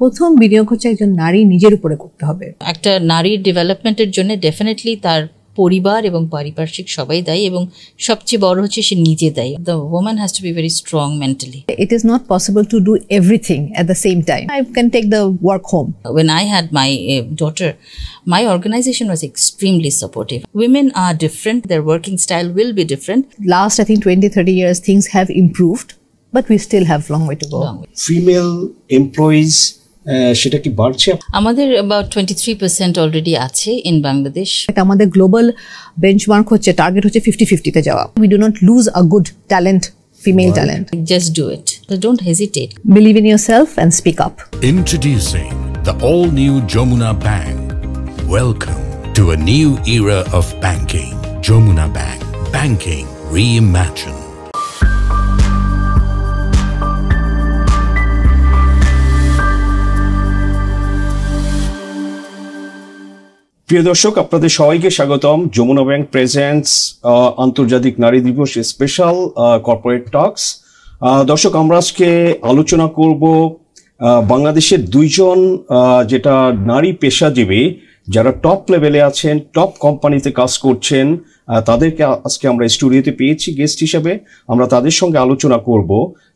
প্রথম বিনিয়োগ হচ্ছে একজন নারী নিজের উপরে করতে হবে। একটা নারীর ডেভেলপমেন্টের জন্য ডেফিনেটলি তার পরিবার এবং পারিপার্শ্বিক সবাই দায়ী, এবং সবচেয়ে বড় হচ্ছে সে নিজে দায়ী। The woman has to be very strong mentally. It is not possible to do everything at the same time. I can take the work home. When I had my daughter, my organization was extremely supportive. Women are different, their working style will be different. Last, I think 20-30 years, things have improved, but we still have long way to go. Female employees, সেটা কি বাড়ছে? আমাদের about 23% already আছে in Bangladesh. আমাদের global benchmark হচ্ছে, target হচ্ছে 50-50 তে যাওয়া। We do not lose a good talent, female talent. Just do it. So don't hesitate. Believe in yourself and speak up. Introducing the all-new Jamuna Bank. Welcome to a new era of banking. Jamuna Bank. Banking reimagined. প্রিয় দর্শক, আপনাদের সবাইকে স্বাগতম। Jamuna bank presents আন্তর্জাতিক নারী দিবস special corporate talks. দর্শক, আমরা আজকে আলোচনা করব বাংলাদেশের দুইজন যেটা নারী পেশাজীবী যারা টপ লেভেলে আছেন, টপ কোম্পানিতে কাজ করছেন, তাদেরকে আজকে আমরা স্টুডিওতে পেয়েছি গেস্ট হিসেবে। আমরা তাদের সঙ্গে আলোচনা করব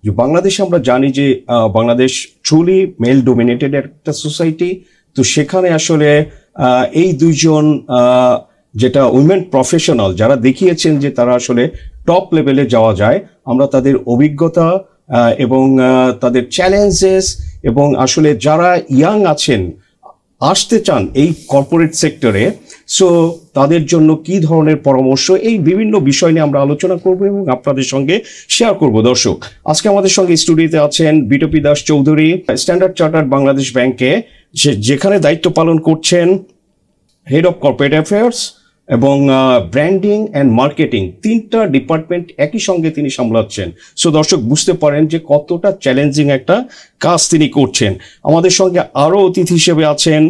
যে বাংলাদেশে আমরা জানি যে বাংলাদেশ ট্রুলি মেল ডোমিনেটেড একটা সোসাইটি। তো সেখানে আসলে এই দুইজন যেটা উইমেন প্রফেশনাল যারা দেখিয়েছেন যে তারা আসলে টপ লেভেলে যাওয়া যায়, আমরা তাদের অভিজ্ঞতা এবং তাদের চ্যালেঞ্জেস এবং আসলে যারা ইয়াং আছেন, আসতে চান এই কর্পোরেট সেক্টরে, সো তাদের জন্য কি ধরনের পরামর্শ, এই বিভিন্ন বিষয় নিয়ে আমরা আলোচনা করব এবং আপনাদের সঙ্গে শেয়ার করব। দর্শক, আজকে আমাদের সঙ্গে স্টুডিওতে আছেন বিটপি দাস চৌধুরী, স্ট্যান্ডার্ড চার্টার্ড বাংলাদেশ ব্যাংকে যেখানে দায়িত্ব পালন করছেন হেড অফ কর্পোরেট অ্যাফেয়ার্স এবং ব্র্যান্ডিং অ্যান্ড মার্কেটিং, তিনটা ডিপার্টমেন্ট একই সঙ্গে তিনি সামলাচ্ছেন। সো দর্শক, বুঝতে পারেন যে কতটা চ্যালেঞ্জিং একটা কাজ তিনি করছেন। আমাদের সঙ্গে আরও অতিথি হিসেবে আছেন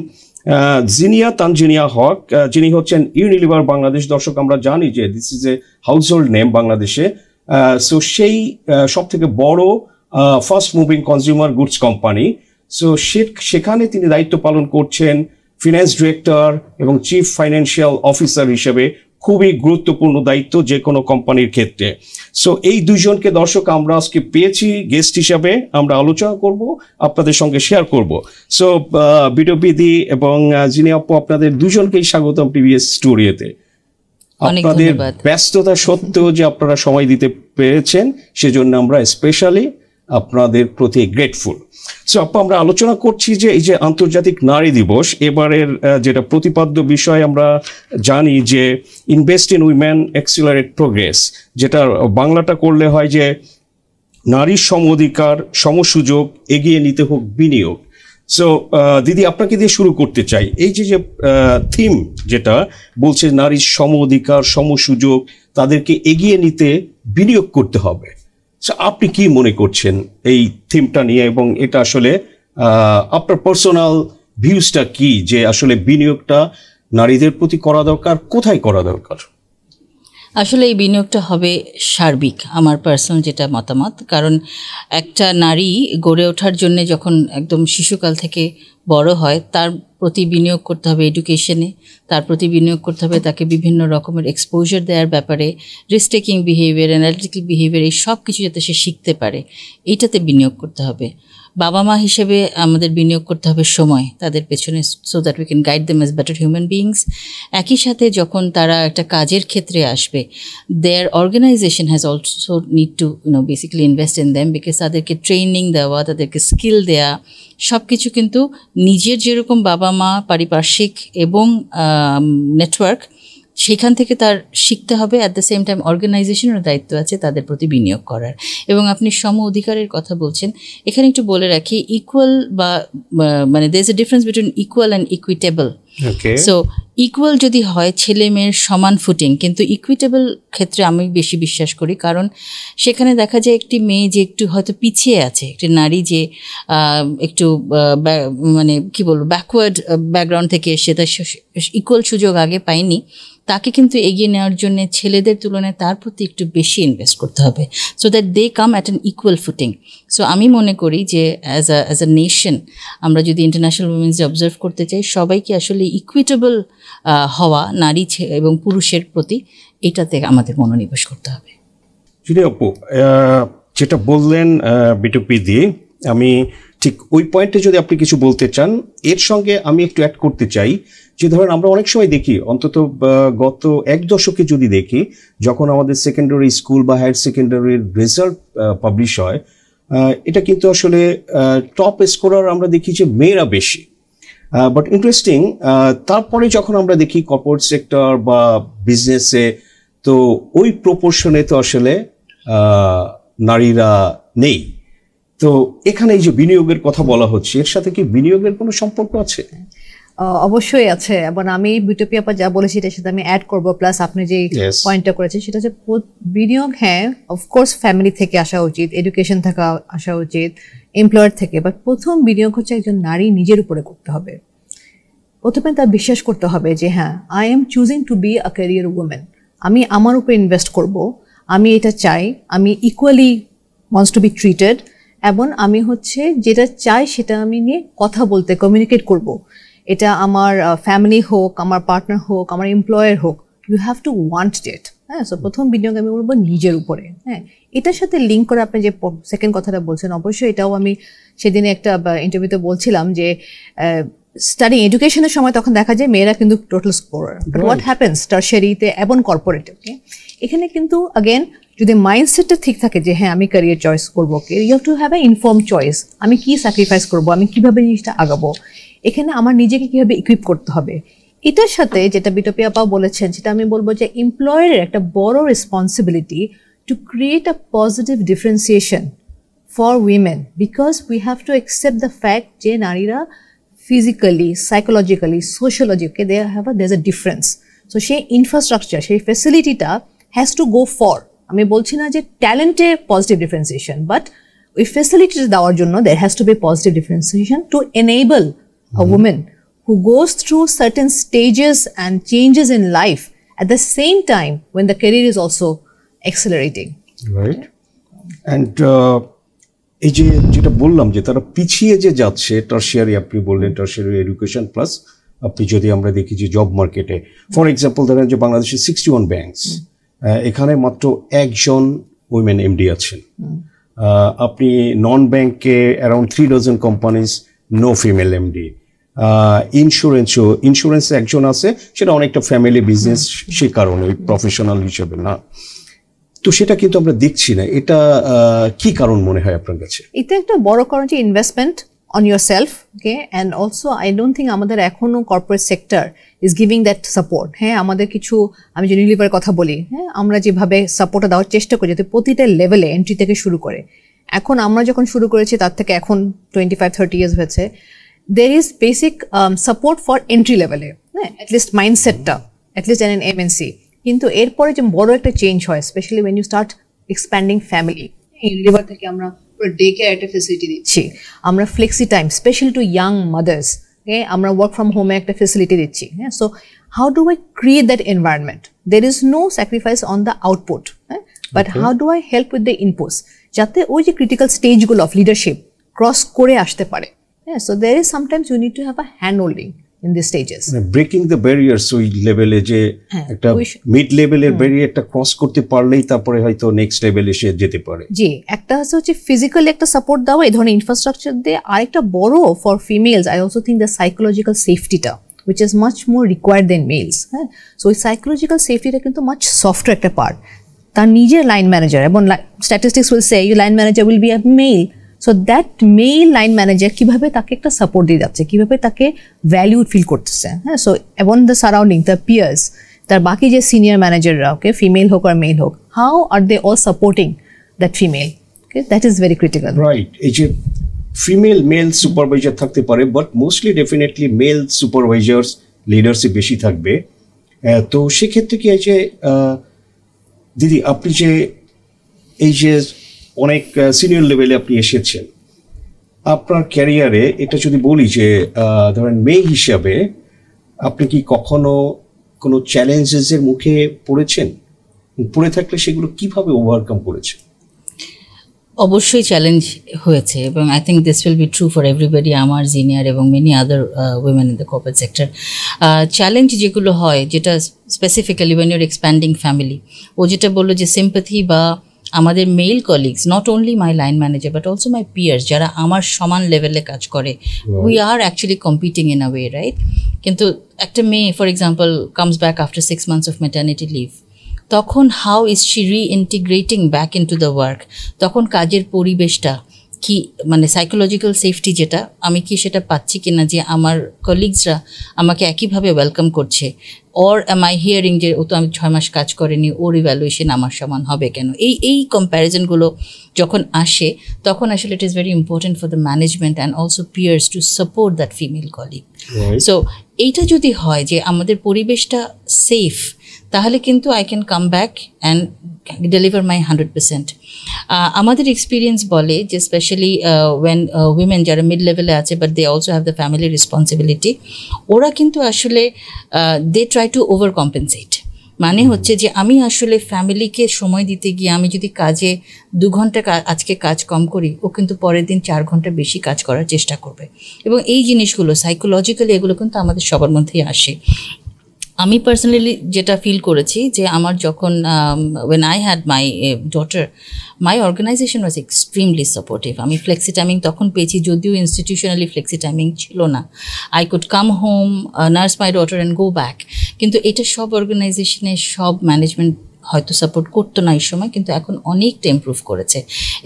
জিনিয়া তানজিনিয়া হক, যিনি হচ্ছেন ইউনিলিভার বাংলাদেশ। দর্শক, আমরা জানি যে this is a house hold name বাংলাদেশে। সো সেই সব থেকে বড় fast moving consumer goods company. So সেখানে তিনি দায়িত্ব পালন করছেন ফিন্যান্স ডিরেক্টর এবং চিফ ফাইন্যান্সিয়াল অফিসার হিসেবে। খুবই গুরুত্বপূর্ণ দায়িত্ব যে কোনো কোম্পানির ক্ষেত্রে। সো এই দুইজনকে দর্শক আমরা আজকে পেয়েছি গেস্ট হিসাবে, আমরা আলোচনা করব, আপনাদের সঙ্গে শেয়ার করব। সো বিটপিদি এবং জিনিয়া আপু, আপনাদের দুজনকেই স্বাগতম টিভিএস স্টুডিওতে। আপনাদের ব্যস্ততা সত্ত্বেও যে আপনারা সময় দিতে পেরেছেন, সেজন্য আমরা স্পেশালি আপনাদের প্রতি গ্রেটফুল। সো আপু, আমরা আলোচনা করছি যে এই যে আন্তর্জাতিক নারী দিবস, এবারের যেটা প্রতিপাদ্য বিষয় আমরা জানি যে invest in women accelerate progress, যেটা বাংলাটা করলে হয় যে নারীর সম অধিকার সমসুযোগ এগিয়ে নিতে হোক বিনিয়োগ। সো দিদি, আপনাকে দিয়ে শুরু করতে চাই। এই যে থিম যেটা বলছে নারীর সম অধিকার সমসুযোগ, তাদেরকে এগিয়ে নিতে বিনিয়োগ করতে হবে, আপনি কি মনে করছেন এই থিমটা নিয়ে, এবং এটা আসলে আপনার পার্সোনাল ভিউজটা কি, যে আসলে বিনিয়োগটা নারীদের প্রতি করা দরকার, কোথায় করা দরকার? আসলে এই বিনিয়োগটা হবে সার্বিক, আমার পার্সোনাল যেটা মতামত। কারণ একটা নারী গড়ে ওঠার জন্য যখন একদম শিশুকাল থেকে বড় হয়, তার প্রতি বিনিয়োগ করতে হবে এডুকেশনে, তার প্রতি বিনিয়োগ করতে হবে তাকে বিভিন্ন রকমের এক্সপোজার দেওয়ার ব্যাপারে, risk taking behaviour, analytical behaviour, এই সব কিছু যাতে সে শিখতে পারে, এইটাতে বিনিয়োগ করতে হবে। বাবা মা হিসেবে আমাদের বিনিয়োগ করতে হবে সময় তাদের পেছনে, so that we can guide them as better human beings. একই সাথে যখন তারা একটা কাজের ক্ষেত্রে আসবে, their organization has also need to basically invest in them, because তাদেরকে ট্রেনিং দেওয়া, তাদেরকে স্কিল দেওয়া, সব কিছু কিন্তু নিজের যেরকম বাবা মা, পারিপার্শ্বিক এবং নেটওয়ার্ক, সেখান থেকে তার শিখতে হবে। অ্যাট দ্য সেম টাইম অর্গানাইজেশনেরও দায়িত্ব আছে তাদের প্রতি বিনিয়োগ করার। এবং আপনি সম অধিকারের কথা বলছেন, এখানে একটু বলে রাখি, ইকুয়াল বা মানে there is a difference between equal and equitable. Okay so equal যদি হয় ছেলে মেয়ের সমান ফুটিং, কিন্তু ইকুইটেবল ক্ষেত্রে আমি বেশি বিশ্বাস করি, কারণ সেখানে দেখা যায় একটি মেয়ে যে একটু হয়তো পিছিয়ে আছে, একটি নারী যে একটু মানে কি বলবো ব্যাকওয়ার্ড ব্যাকগ্রাউন্ড থেকে এসে তার ইকুয়াল সুযোগ আগে পায়নি, তাকে কিন্তু এগিয়ে নেওয়ার জন্য ছেলেদের তুলনায় তার প্রতি একটু বেশি ইনভেস্ট করতে হবে, so that they come at an equal footing. So আমি মনে করি যে অ্যাজ আ নেশন আমরা যদি ইন্টারন্যাশনাল উইমেন্স ডে অবজার্ভ করতে চাই, সবাইকে আসলে ইকুইটেবল হওয়া নারী এবং পুরুষের প্রতি এটাতে আমাদের মনোনিবেশ করতে হবে। যদি আপু যেটা বললেন বিটুপি দিয়ে, আমি ঠিক ওই পয়েন্টে যদি আপনি কিছু বলতে চান, এর সঙ্গে আমি একটু অ্যাড করতে চাই যে ধরেন আমরা অনেক সময় দেখি, অন্তত গত এক দশকে যদি দেখি, যখন আমাদের সেকেন্ডারি স্কুল বা হায়ার সেকেন্ডারির রেজাল্ট পাবলিশ হয়, এটা কিন্তু আসলে টপ স্কোরার আমরা দেখি যে মেয়েরা বেশি। বাট ইন্টারেস্টিং, তারপরে যখন আমরা দেখি কর্পোরেট সেক্টর বা বিজনেসে, তো ওই প্রপোর্শনে তো আসলে নারীরা নেই। তো এখানে এই যে বিনিয়োগের কথা বলা হচ্ছে, এর সাথে কি বিনিয়োগের কোনো সম্পর্ক আছে? অবশ্যই আছে, এবং আমি বিটুপি আপা যা বলেছি এটার সাথে আমি অ্যাড করবো, প্লাস আপনি যে পয়েন্টটা করেছেন সেটা হচ্ছে বিনিয়োগ, হ্যাঁ অফকোর্স ফ্যামিলি থেকে আসা উচিত, এডুকেশন থেকে আসা উচিত, এমপ্লয়ার থেকে, বাট প্রথম বিনিয়োগ হচ্ছে একজন নারী নিজের উপরে করতে হবে। প্রথমে তার বিশ্বাস করতে হবে যে হ্যাঁ, I am choosing to be a career women, আমি আমার উপরে ইনভেস্ট করব, আমি এটা চাই, আমি equally wants to be treated, এবং আমি হচ্ছে যেটা চাই সেটা আমি নিয়ে কথা বলতে, কমিউনিকেট করব। এটা আমার ফ্যামিলি হোক, আমার পার্টনার হোক, আমার এমপ্লয়ার হোক, you have to want it. হ্যাঁ, সো প্রথম বিনিয়োগ আমি বলবো নিজের উপরে। হ্যাঁ, এটার সাথে লিঙ্ক করে আপনি যে সেকেন্ড কথাটা বলছেন, অবশ্যই এটাও আমি সেদিনে একটা ইন্টারভিউতে বলছিলাম যে স্টাডি এডুকেশনের সময় তখন দেখা যায় মেয়েরা কিন্তু total scorer, but what happens টারশারিতে এবং কর্পোরেটে, ওকে, এখানে কিন্তু আগেন যদি মাইন্ডসেটটা ঠিক থাকে যে হ্যাঁ আমি ক্যারিয়ার চয়েস করবো, okay, you have to have a inform choice, আমি কি স্যাক্রিফাইস করবো, আমি কিভাবে জিনিসটা আগাবো, এখানে আমার নিজেকে কিভাবে ইকুইপ করতে হবে। এটার সাথে যেটা বিটুপি আপা বলেছেন, সেটা আমি বলবো যে এমপ্লয়ারের একটা বড় responsibility to create a positive differentiation for women, because we have to accept the fact যে নারীরা physically, psychologically, sociologically there's a difference. So সেই ইনফ্রাস্ট্রাকচার, সেই ফ্যাসিলিটিটা হ্যাজ টু গো ফর, আমি বলছি না যে ট্যালেন্টে পজিটিভ ডিফারেন্সিয়েশন, বাট ওই ফ্যাসিলিটিটা দেওয়ার জন্য there has to be positive differentiation to enable a woman who goes through certain stages and changes in life at the same time when the career is also accelerating. Right. And এই যে যেটা বললাম যে তারা পিছিয়ে যে যাচ্ছে, tertiary আপনি বললেন, টারশিয়ারি এডুকেশন প্লাস আপনি যদি আমরা দেখি যে জব মার্কেটে, ফর এক্সাম্পল ধরেন যে বাংলাদেশে 61 ব্যাংকস, এখানে মাত্র একজন উইমেন এমডি আছেন। আপনি নন ব্যাংকে around 3 dozen companies, no female MD. ইন্স্যুরেন্সে একজন আছে, সেটা অনেকটা ফ্যামিলি বিজনেস, সে কারণে ওই প্রফেশনাল হিসেবে না। তো সেটা কিন্তু আমরা দেখছি না, এটা কি কারণ মনে হয় আপনার কাছে? এটা একটা বড় কারণ যে investment on your self, okay, and also I don't think আমাদের এখনো corporate sector is giving that support. হ্যাঁ, আমাদের কিছু, আমি যে ইউনিলিভারের কথা বলি, হ্যাঁ, আমরা যেভাবে সাপোর্টটা দেওয়ার চেষ্টা করি যাতে প্রতিটা লেভেলে এন্ট্রি থেকে শুরু করে, এখন আমরা যখন শুরু করেছি তার থেকে এখন 25-30 ইয়ার্স হয়েছে, there is basic support for entry লেভেলে, হ্যাঁ, অ্যাটলিস্ট মাইন্ডসেটটা, অ্যাটলিস্ট এন এমএনসি। কিন্তু এরপরে যে বড় একটা চেঞ্জ হয়, specially when you start expanding family, Unilever থেকে আমরা পুরো ডে কেয়ার একটা ফেসিলিটি দিচ্ছি, আমরা flexi time specially to young mothers, আমরা ওয়ার্ক ফ্রম হোমে একটা ফেসিলিটি দিচ্ছি। হ্যাঁ, so how do I create that environment? There is no sacrifice on the output, হ্যাঁ, but how do I help with the inputs, যাতে ওই যে critical স্টেজগুলো অফ লিডারশিপ ক্রস করে আসতে পারে। হ্যাঁ, so there is sometimes you need to have a hand holding in these stages, breaking the barriers, ওই লেভেলে যে একটা মিড লেভেলের ব্যারিয়ারটা ক্রস করতে পারলেই তারপরে হয়তো নেক্সট লেভেলে সে যেতে পারে। জি, একটা হচ্ছে ফিজিক্যালি একটা সাপোর্ট দেওয়া, এই ধরনের ইনফ্রাস্ট্রাকচার দিয়ে, আরেকটা বড় for females I also think the psychological সেফটিটা which is much more required than males. হ্যাঁ, সো ওই সাইকোলজিক্যাল সেফটিটা কিন্তু মাচ সফটওয়্যার একটা পার্ট। তার নিজের লাইন ম্যানেজার, এবং statistics will say you line manager will be a male, so that male line manager কীভাবে তাকে একটা সাপোর্ট দিয়ে যাচ্ছে, কীভাবে তাকে ভ্যালিউড ফিল করতেছে। হ্যাঁ, সো এবং দ্য সারাউন্ডিং, দ্য পিয়ার্স, তার বাকি যে সিনিয়র ম্যানেজাররা, ওকে, ফিমেল হোক আর মেল হোক, how are they all supporting that female, okay, that is very critical. Right, এই যে ফিমেল মেল সুপারভাইজার থাকতে পারে, but mostly definitely male supervisors leadership বেশি থাকবে। তো সেক্ষেত্রে কি এই যে দিদি আপনি যে এই যে অনেক সিনিয়র লেভেলে আপনি এসেছেন আপনার ক্যারিয়ারে, এটা যদি বলি যে ধরেন মেয়ে হিসাবে আপনি কি কখনো কোনো চ্যালেঞ্জেসের মুখে পড়েছেন? পড়ে থাকলে সেগুলো কিভাবে ওভারকাম করেছেন? অবশ্যই চ্যালেঞ্জ হয়েছে এবং I think this will be true for everybody, আমার জিনিয়র এবং many other women in the corporate sector. Challenge যেগুলো হয়, যেটা specifically when your expanding family, ও যেটা বললো যে সিম্প্যাথি বা আমাদের male colleagues, not only my line manager but also my peers যারা আমার সমান লেভেলে কাজ করে, we are actually competing in a way, right? কিন্তু একটা মেয়ে for example comes back after 6 months of maternity leave, তখন how is she reintegrating back into the work? তখন কাজের পরিবেশটা কি, মানে সাইকোলজিক্যাল সেফটি যেটা, আমি কি সেটা পাচ্ছি কিনা যে আমার কলিগসরা আমাকে একইভাবে ওয়েলকাম করছে? অর অ্যাম আই হিয়ারিং যে ও তো আমি 6 মাস কাজ করেনি, ওর ইভ্যালুয়েশন আমার সমান হবে কেন? এই কম্প্যারিজনগুলো যখন আসে তখন আসলে it is very important for the management and also peers to support that female colleague. So এইটা যদি হয় যে আমাদের পরিবেশটা সেফ, তাহলে কিন্তু I can come back and deliver my 100%। আমাদের এক্সপিরিয়েন্স বলে যে স্পেশালি ওয়েন উইমেন যারা মিড লেভেলে আছে but they also have the family responsibility, ওরা কিন্তু আসলে they try to overcompensate. মানে হচ্ছে যে আমি আসলে ফ্যামিলিকে সময় দিতে গিয়ে আমি যদি কাজে 2 ঘন্টা আজকে কাজ কম করি, ও কিন্তু পরের দিন 4 ঘন্টা বেশি কাজ করার চেষ্টা করবে। এবং এই জিনিসগুলো সাইকোলজিক্যালি এগুলো কিন্তু আমাদের সবার মধ্যেই আসে। আমি পার্সোনালি যেটা ফিল করেছি যে আমার যখন when I had my daughter, my organization was extremely supportive. আমি ফ্লেক্সি টাইমিং তখন পেয়েছি, যদিও ইনস্টিটিউশনালি ফ্লেক্সি টাইমিং ছিল না। I could come home, nurse my daughter and go back. কিন্তু এটা সব অর্গানাইজেশনে সব ম্যানেজমেন্ট হয়তো সাপোর্ট করতো না এই সময়, কিন্তু এখন অনেকটা ইমপ্রুভ করেছে।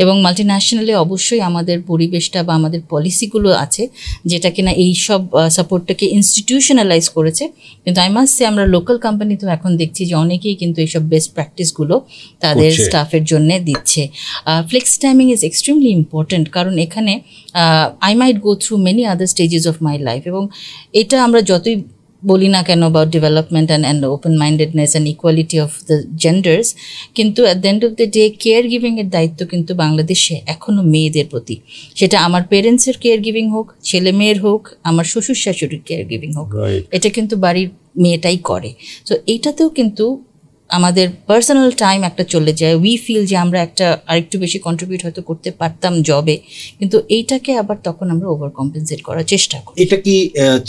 এবং মাল্টিন্যাশনালে অবশ্যই আমাদের পরিবেশটা বা আমাদের পলিসিগুলো আছে যেটা কিনা এই সব সাপোর্টটাকে ইনস্টিটিউশনালাইজ করেছে। কিন্তু আই মাস্ট সে আমরা লোকাল কোম্পানিতেও এখন দেখছি যে অনেকেই কিন্তু এইসব বেস্ট প্র্যাকটিসগুলো তাদের স্টাফের জন্য দিচ্ছে। Flexi timing is extremely important, কারণ এখানে I might go through many other stages of my life, এবং এটা আমরা যতই বলি না কেন about development and open-mindedness and equality of the genders, কিন্তু at the end of the day care giving এর দায়িত্ব কিন্তু বাংলাদেশে এখনো মেয়েদের প্রতি। সেটা আমার পেরেন্টসের কেয়ার গিভিং হোক, ছেলে মেয়ের হোক, আমার শ্বশুর শাশুড়ির কেয়ার গিভিং হোক, এটা কিন্তু বাড়ির মেয়েটাই করে। সো এইটাতেও কিন্তু আমাদের পার্সোনাল টাইম একটা চলে যায়। উই ফিল যে আমরা একটা আরেকটু বেশি কন্ট্রিবিউট হয়তো করতে পারতাম জবে, কিন্তু এইটাকে আবার তখন আমরা ওভার কম্পেনসেট করার চেষ্টা করি। এটা কি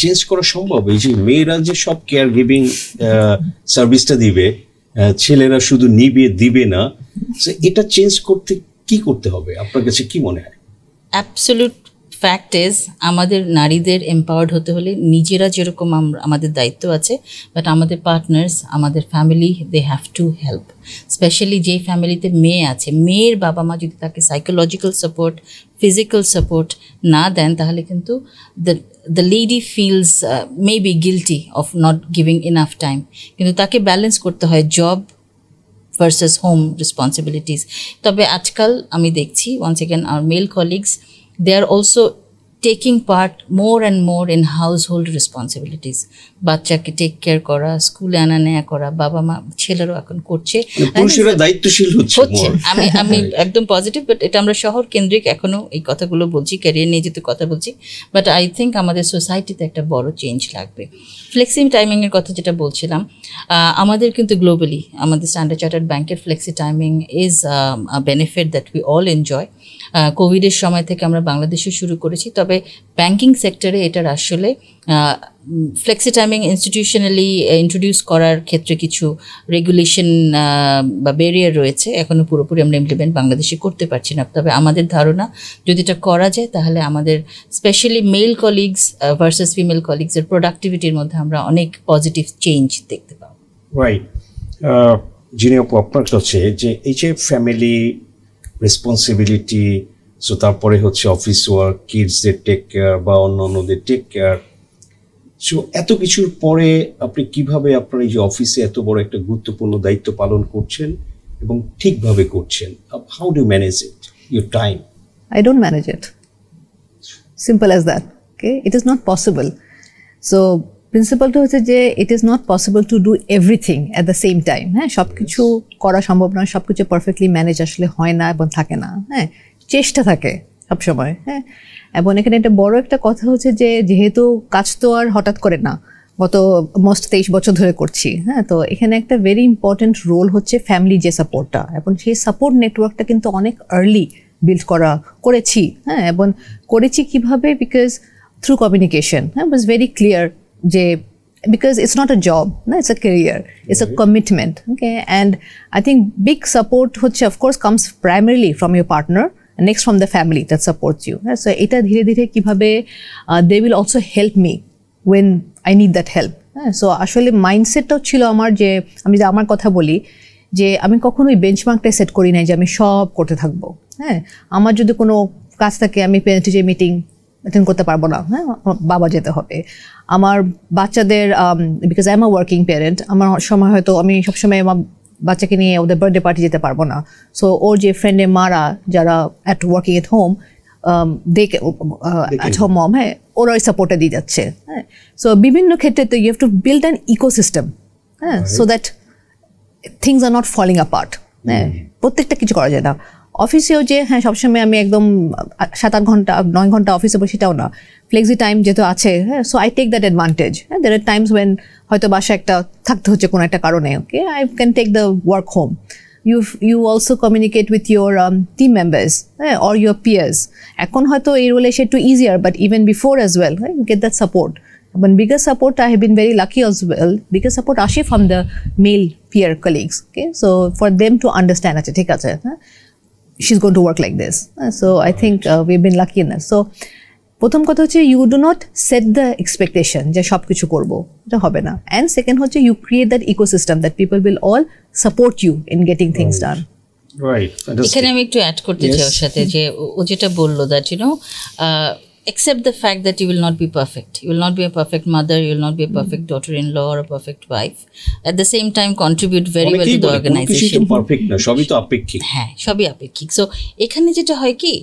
চেঞ্জ করা সম্ভব? এই যে মেয়েরা যে সব কেয়ার গিভিং সার্ভিসটা দিবে, ছেলেরা শুধু দিবে না, এটা চেঞ্জ করতে কি করতে হবে আপনার কাছে কি মনে হয়? অ্যাবসলিউট ফ্যাক্ট ইজ আমাদের নারীদের এম্পাওয়ার্ড হতে হলে নিজেরা যেরকম আমাদের দায়িত্ব আছে, বাট আমাদের পার্টনার্স, আমাদের family, they have to help. Specially যেই ফ্যামিলিতে মেয়ে আছে, মেয়ের বাবা মা যদি তাকে সাইকোলজিক্যাল সাপোর্ট, ফিজিক্যাল সাপোর্ট না দেন, তাহলে কিন্তু the lady feels maybe guilty of not giving enough time. কিন্তু তাকে ব্যালেন্স করতে হয় জব ভার্সেস হোম রেসপন্সিবিলিটিস। তবে আজকাল আমি দেখছি once again our male colleagues, they are also taking part more and more in household responsibilities. বাচ্চাকে take care করা, স্কুলে আনা নেয়া করা, বাবা মা ছেলেরাও এখন করছে, পুরুষেরা দায়িত্বশীল হচ্ছে। আমি একদম পজিটিভ, বাট এটা আমরা শহর কেন্দ্রিক এখনো এই কথাগুলো বলছি, ক্যারিয়ার নিয়ে যেহেতু কথা বলছি, বাট আই থিঙ্ক আমাদের সোসাইটিতে একটা বড় চেঞ্জ লাগবে। ফ্লেক্সি টাইমিংয়ের কথা যেটা বলছিলাম, আমাদের কিন্তু গ্লোবালি আমাদের স্ট্যান্ডার্ড চার্টার্ড ব্যাংকের flexi timing is a benefit that we all enjoy. কোভিডের সময় থেকে আমরা বাংলাদেশে শুরু করেছি, তবে ব্যাংকিং সেক্টরে এটার আসলে ফ্লেক্সি টাইমিং ইনস্টিটিউশনালি ইন্ট্রোডিউস করার ক্ষেত্রে কিছু রেগুলেশন বা ব্যারিয়ার রয়েছে, এখনও পুরোপুরি আমরা ইমপ্লিমেন্ট বাংলাদেশে করতে পারছি না। তবে আমাদের ধারণা যদি এটা করা যায়, তাহলে আমাদের specially male colleagues versus female কলিগসের প্রোডাক্টিভিটির মধ্যে আমরা অনেক পজিটিভ চেঞ্জ দেখতে পাবো। রাইট। যিনি আপু আপনার কাছে যে এই যে ফ্যামিলি রেসপন্সিবিলিটি, সো তারপরে হচ্ছে অফিস ওয়ার্ক, কিডসদের টেক কেয়ার বা অন্যান্যদের টেক কেয়ার, সো এত কিছুর পরে আপনি কিভাবে আপনার এই যে অফিসে এত বড় একটা গুরুত্বপূর্ণ দায়িত্ব পালন করছেন এবং ঠিকভাবে করছেন? How do manage it, your time? I don't manage it. Simple as that. Okay, it is not possible. So প্রিন্সিপালটা হচ্ছে যে it is not possible to do everything at the same time. হ্যাঁ, সবকিছু করা সম্ভব নয়, সবকিছু পারফেক্টলি ম্যানেজ আসলে হয় না এবং থাকে না। হ্যাঁ, চেষ্টা থাকে সবসময়। হ্যাঁ, এবং এখানে একটা বড় একটা কথা হচ্ছে যে যেহেতু কাজ তো আর হঠাৎ করে না, গত মোস্ট 23 বছর ধরে করছি। হ্যাঁ, তো এখানে একটা ভেরি ইম্পর্টেন্ট রোল হচ্ছে ফ্যামিলি যে সাপোর্টটা, এবং সেই সাপোর্ট নেটওয়ার্কটা কিন্তু অনেক আর্লি বিল্ড করেছি। হ্যাঁ, এবং করেছি কিভাবে, বিকজ থ্রু কমিউনিকেশন। হ্যাঁ, ওয়াজ ভেরি ক্লিয়ার যে because it's not a job, no, it's a career, it's a commitment. Okay, and I think big support which of course comes primarily from your partner and next from the family that supports you. So eta dhire dhire kibhabe they will also help me when I need that help. So ashole mindset ta chilo amar je ami je amar kotha boli je ami kokhono benchmark ta set kori nai je ami sob korte thakbo. হ্যাঁ, আমার যদি কোনো কাজ থাকে আমি parent teacher meeting attend করতে পারবো না। হ্যাঁ, বাবা যেতে হবে। আমার বাচ্চাদের because I am a working parent, আমার সময় হয়তো আমি সবসময় আমার বাচ্চাকে নিয়ে ওদের বার্থডে পার্টি যেতে পারবো না। সো ওর যে ফ্রেন্ডের মারা যারা at working at home, they at home mom, হ্যাঁ, ওরা ওই সাপোর্টটা দিয়ে যাচ্ছে। হ্যাঁ, সো বিভিন্ন ক্ষেত্রে তো you have to build an ecosystem. হ্যাঁ, so that things are not falling apart. হ্যাঁ, প্রত্যেকটা কিছু করা যায় না। অফিসেও যে হ্যাঁ সবসময় আমি একদম 7-8 ঘন্টা 9 ঘন্টা অফিসে বসে, সেটাও না। ফ্লেক্সি টাইম যেহেতু আছে, হ্যাঁ, so I take that advantage. হ্যাঁ, দের আর টাইমস ওয়েন হয়তো বাসায় একটা থাকতে হচ্ছে কোনো একটা কারণে, okay, I can take the work home. You also communicate with your team members, or your peers. এখন হয়তো এই রোলে সে একটু easier, but even before as well, right, you get that support. But bigger support, I have been very lucky as well. Bigger support আসে from the male peer colleagues. Okay, so for them to understand, আচ্ছা ঠিক আছে, she's going to work like this. So I think we've been lucky in that. So প্রথম কথা হচ্ছে you do not set the expectation যে সব কিছু করবো, এটা হবে না। And second হচ্ছে you create that ecosystem that people will all support you in getting things done. Right. এখানে আমি একটু অ্যাড করতে চাই ওর সাথে, যে ও যেটা বললো that you know accept the fact that you will not be perfect. You will not be a perfect mother, you will not be a perfect daughter-in-law or a perfect wife. At the same time contribute very well to the organization. Perfect না, সবই তো আপেক্ষিক। হ্যাঁ, সবই আপেক্ষিক। So এখানে যেটা হয় কি,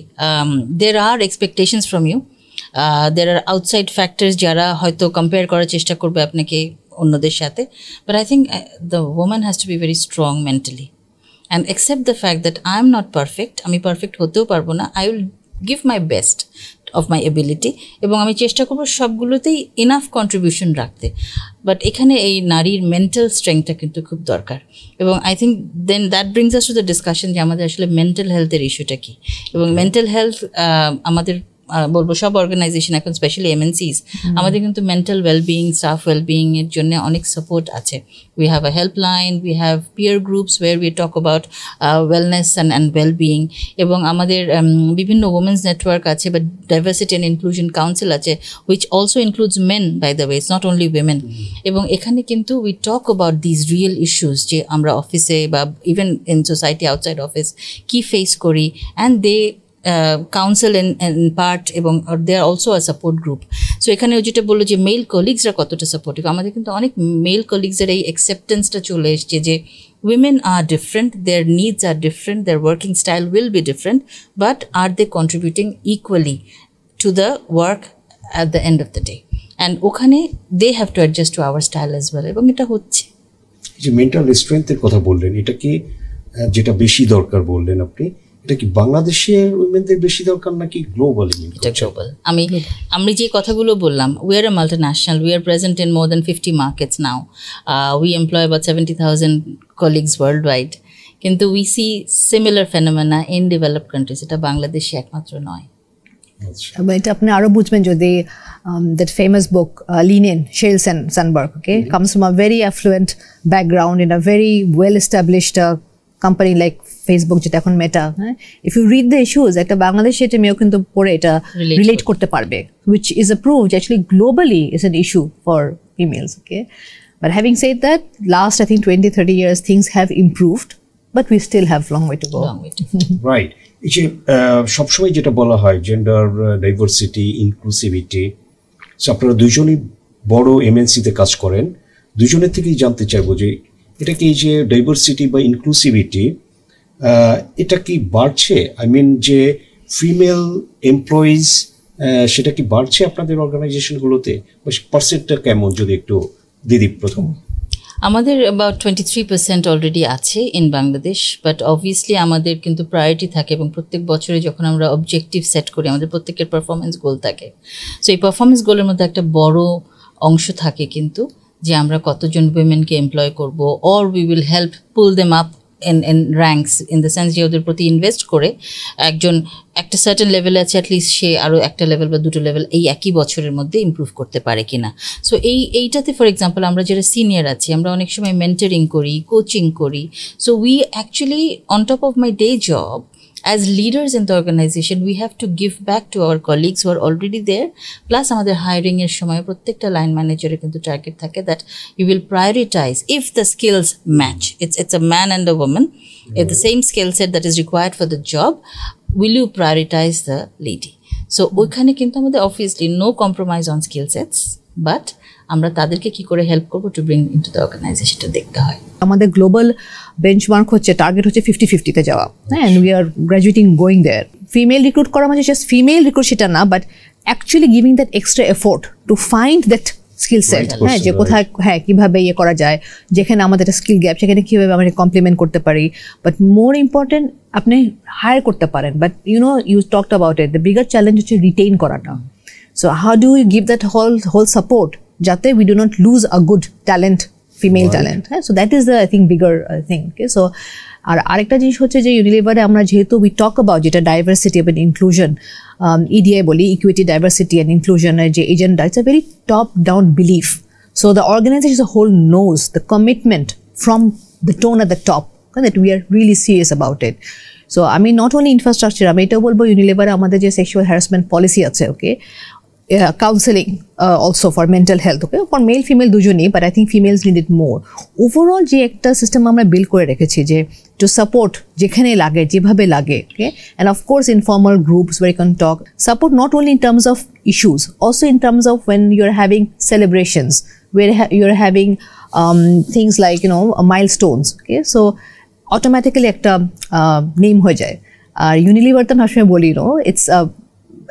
there are expectations from you. There are outside factors যারা হয়তো কম্পেয়ার করার চেষ্টা করবে আপনাকে অন্যদের সাথে, but I think the woman has to be very strong mentally and accept the fact that I am not perfect. আমি পারফেক্ট হতেও পারবো না, I will give my best of my ability এবং আমি চেষ্টা করবো সবগুলোতেই ইনাফ কন্ট্রিবিউশন রাখতে। বাট এখানে এই নারীর মেন্টাল স্ট্রেংথটা কিন্তু খুব দরকার, এবং I think then that brings us to the discussion যে আমাদের আসলে মেন্টাল হেলথের ইস্যুটা কী। এবং মেন্টাল হেলথ আমাদের বলবো সব অর্গানাইজেশন এখন স্পেশালি এমএনসিস আমাদের কিন্তু মেন্টাল ওয়েলবিং, স্টাফ ওয়েলবিং এর জন্য অনেক সাপোর্ট আছে। We have a helpline, we have peer groups where we talk about wellness and wellbeing, এবং আমাদের বিভিন্ন ওমেন্স নেটওয়ার্ক আছে বা ডাইভার্সিটি অ্যান্ড ইনক্লুশন কাউন্সিল আছে, which also includes men by the way, it's not only women. এবং এখানে কিন্তু we talk about these real issues যে আমরা অফিসে বা even in society outside office কী ফেস করি, and they counsel in part এবং they are also a support group. So এখানে যেটা বললো যে মেল কলিগসরা কতটা সাপোর্টিভ, আমাদের কিন্তু অনেক মেল কলিগসের এই অ্যাকসেপ্টেন্সটা চলে এসছে যে women are different, their needs are different, their working style will be different, but are they contributing equally to the work at the end of the day, and ওখানে they have to adjust to our style as well, এবং এটা হচ্ছে। যে mental স্ট্রেংথের কথা বললেন, এটা কি যেটা বেশি দরকার বললেন আপনি, এটা কি বাংলাদেশের উইমেনদের বেশি দরকার নাকি গ্লোবালি? এটা গ্লোবাল। আমি যে কথাগুলো বললাম, we are a multinational, we are present in more than 50 markets now, we employ about 70,000 colleagues world wide, কিন্তু we see similar phenomena in developed countries, এটা বাংলাদেশে একমাত্র নয়। এটা আপনি আরো বুঝবেন যদি that famous book Lean-In, Sheryl Sandberg, okay, comes from a very affluent background in a very well established company like Facebook, যেটা এখন মেটা। হ্যাঁ, if you read the issues, একটা বাংলাদেশে এটা মেয়েও কিন্তু পড়ে এটা রিলেট করতে পারবে, which is approved actually globally is an issue for females. Okay, but having said that, last I think 20-30 years things have improved, but we still have long way to go. Right. এই যে সবসময় যেটা বলা হয় gender diversity, inclusivity, আপনারা দুজনই বড় এমএনসিতে কাজ করেন, দুজনের থেকেই জানতে চাইবো যে এটা কি যে ডাইভার্সিটি বা ইনক্লুসিভিটি এটা কি বাড়ছে? আই মিন যে ফিমেল এমপ্লয়িজ সেটা কি বাড়ছে আপনাদের অর্গানাইজেশনগুলোতে? পার্সেন্টটা কেমন যদি একটু দিদি প্রথম? আমাদের অ্যাবাউট 23% অলরেডি আছে ইন বাংলাদেশ, বাট অবভিয়াসলি আমাদের কিন্তু প্রায়োরিটি থাকে এবং প্রত্যেক বছরে যখন আমরা অবজেক্টিভ সেট করি আমাদের প্রত্যেকের পারফরমেন্স গোল থাকে। সো এই পারফরমেন্স গোলের মধ্যে একটা বড় অংশ থাকে কিন্তু যে আমরা কতজন উইমেনকে এমপ্লয় করব, or we will help pool them up in ranks, in the sense যে ওদের প্রতি ইনভেস্ট করে একজন একটা সার্টেন লেভেলে আছে, অ্যাটলিস্ট সে আরও একটা লেভেল বা দুটো লেভেল এই একই বছরের মধ্যে ইমপ্রুভ করতে পারে কিনা। সো এইটাতে ফর এক্সাম্পল আমরা যারা সিনিয়র আছি আমরা অনেক সময় মেন্টরিং করি, কোচিং করি। So we actually on top of my day job, as leaders in the organization, we have to give back to our colleagues who are already there. Plus, আমাদের hiring এর সময় প্রত্যেকটা লাইন ম্যানেজারের কিন্তু target থাকে that you will prioritize if the skills match. It's a man and a woman. If the same skill set that is required for the job, will you prioritize the lady? So, ওইখানে কিন্তু আমাদের obviously no compromise on skill sets, but আমরা তাদেরকে কি করে help করবো to bring into the অর্গানাইজেশনটা দেখতে হয়। আমাদের গ্লোবাল বেঞ্চমার্ক হচ্ছে, টার্গেট হচ্ছে 50-50-তে যাওয়া, হ্যাঁ, we are graduating going there. Female recruit করা মানে জাস্ট ফিমেল রিক্রুট সেটা না, but actually giving that extra effort to find that skill set, হ্যাঁ, যে কোথায় হ্যাঁ কীভাবে ইয়ে করা যায়, যেখানে আমাদের একটা স্কিল গ্যাপ সেখানে কীভাবে আমরা কমপ্লিমেন্ট করতে পারি। বাট মোর ইম্পর্টেন্ট আপনি হায়ার করতে পারেন, but you talked about it, the bigger challenge হচ্ছে রিটেইন করাটা। So how do you give that whole support যাতে we do not lose a good talent, female talent. So that is the I think bigger thing. Okay, so আরেকটা জিনিস হচ্ছে যে ইউনিলিভারে আমরা যেহেতু we talk about যেটা diversity এবং inclusion, EDI বলি, ইকুইটি, ডাইভার্সিটি অ্যান্ড ইনক্লুশনের যে agenda, it's a very top down belief. So the organization as a whole knows the commitment from the tone at the top that we are really serious about it. So I mean not only infrastructure, আমি এটাও বলবো ইউনিলিভারে আমাদের যে sexual harassment policy আছে, ওকে, counseling also for mental health, okay, for male female দুজনেই, but I think females need it more. Overall যে একটা system আমরা বিল্ড করে রেখেছি যে to support যেখানে লাগে, যেভাবে লাগে, okay, and of course informal groups where you can talk, support not only in terms of issues, also in terms of when you're having celebrations, where you're having things like milestones, okay, so automatically একটা name হয়ে যায়। আর Unilever তো আমি সবসময় বলি,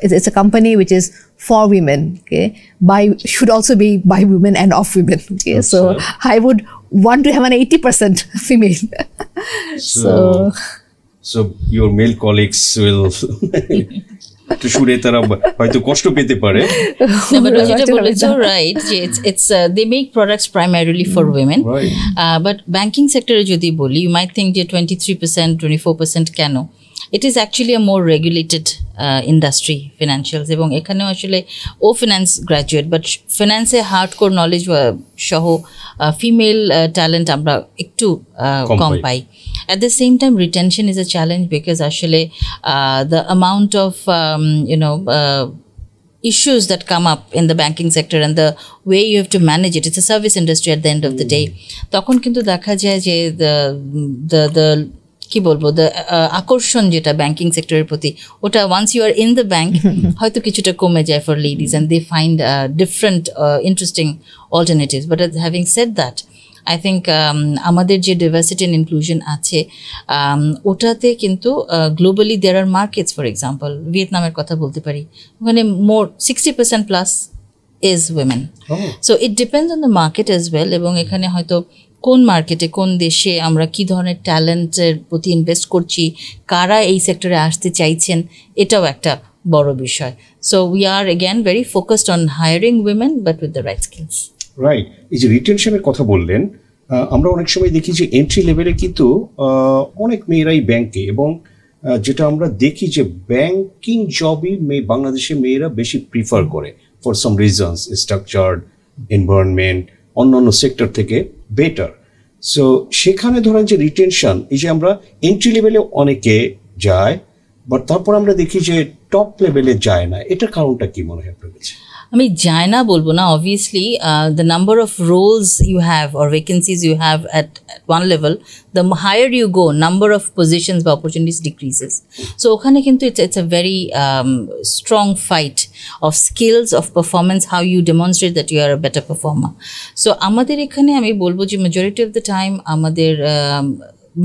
it's a company which is for women, okay, should also be by women and of women, okay. So I would want to have an 80% female. So your male colleagues will to শুনে তারা হয়তো কষ্ট পেতে পারে। যেটা বলেছো right, যে it's they make products primarily for women, but banking sector যদি বলি, you might think যে 23%, 24% কেন? It is actually a more regulated industry, financials, এবং এখানেও আসলে ও ফিনান্স গ্র্যাজুয়েট, বাট ফিনান্সে হার্ডকোর নলেজ সহ ফিমেল ট্যালেন্ট আমরা একটু কম পাই। At the same time, retention is a challenge because আসলে the amount of issues that come up in the banking sector and the way you have to manage it, it's a service industry at the end of the day. তখন কিন্তু দেখা যায় যে the কি বলবো, the আকর্ষণ যেটা banking সেক্টরের প্রতি, ওটা once you are in the bank হয়তো কিছুটা কমে যায় for ladies, and they find different interesting alternatives. But having said that, I think আমাদের যে ডাইভার্সিটি অ্যান্ড ইনক্লুশন আছে ওটাতে কিন্তু globally there are markets, for example ভিয়েতনামের কথা বলতে পারি, ওখানে more 60% plus is women. So it depends on the market as well, এবং এখানে হয়তো কোন মার্কেটে, কোন দেশে আমরা কী ধরনের ট্যালেন্টের প্রতি ইনভেস্ট করছি, কারা এই সেক্টরে আসতে চাইছেন, এটাও একটা বড় বিষয়। So we are again very focused on hiring women but with the right skills. Right, এই যে রিটেনশনের কথা বললেন, আমরা অনেক সময় দেখি যে এন্ট্রি লেভেলে কিন্তু অনেক মেয়েরাই ব্যাংকে, এবং যেটা আমরা দেখি যে ব্যাংকিং জবই বাংলাদেশে মেয়েরা বেশি প্রিফার করে for some reasons, structured environment অন্যান্য সেক্টর থেকে বেটার। সো সেখানে ধরেন যে রিটেনশন, এই যে আমরা এন্ট্রি লেভেলে অনেকে যায়, বাট তারপর আমরা দেখি যে টপ লেভেলে যায় না, এটার কারণটা কি মনে হয় আপনার কাছে? আমি যায় না বলবো না, obviously the number of roles you have or vacancies you have at one level, the higher you go, number of positions বা opportunities decreases. So ওখানে কিন্তু it's a very strong fight of skills, of performance, how you demonstrate that you are a better performer. So আমাদের এখানে আমি বলবো যে majority of the time আমাদের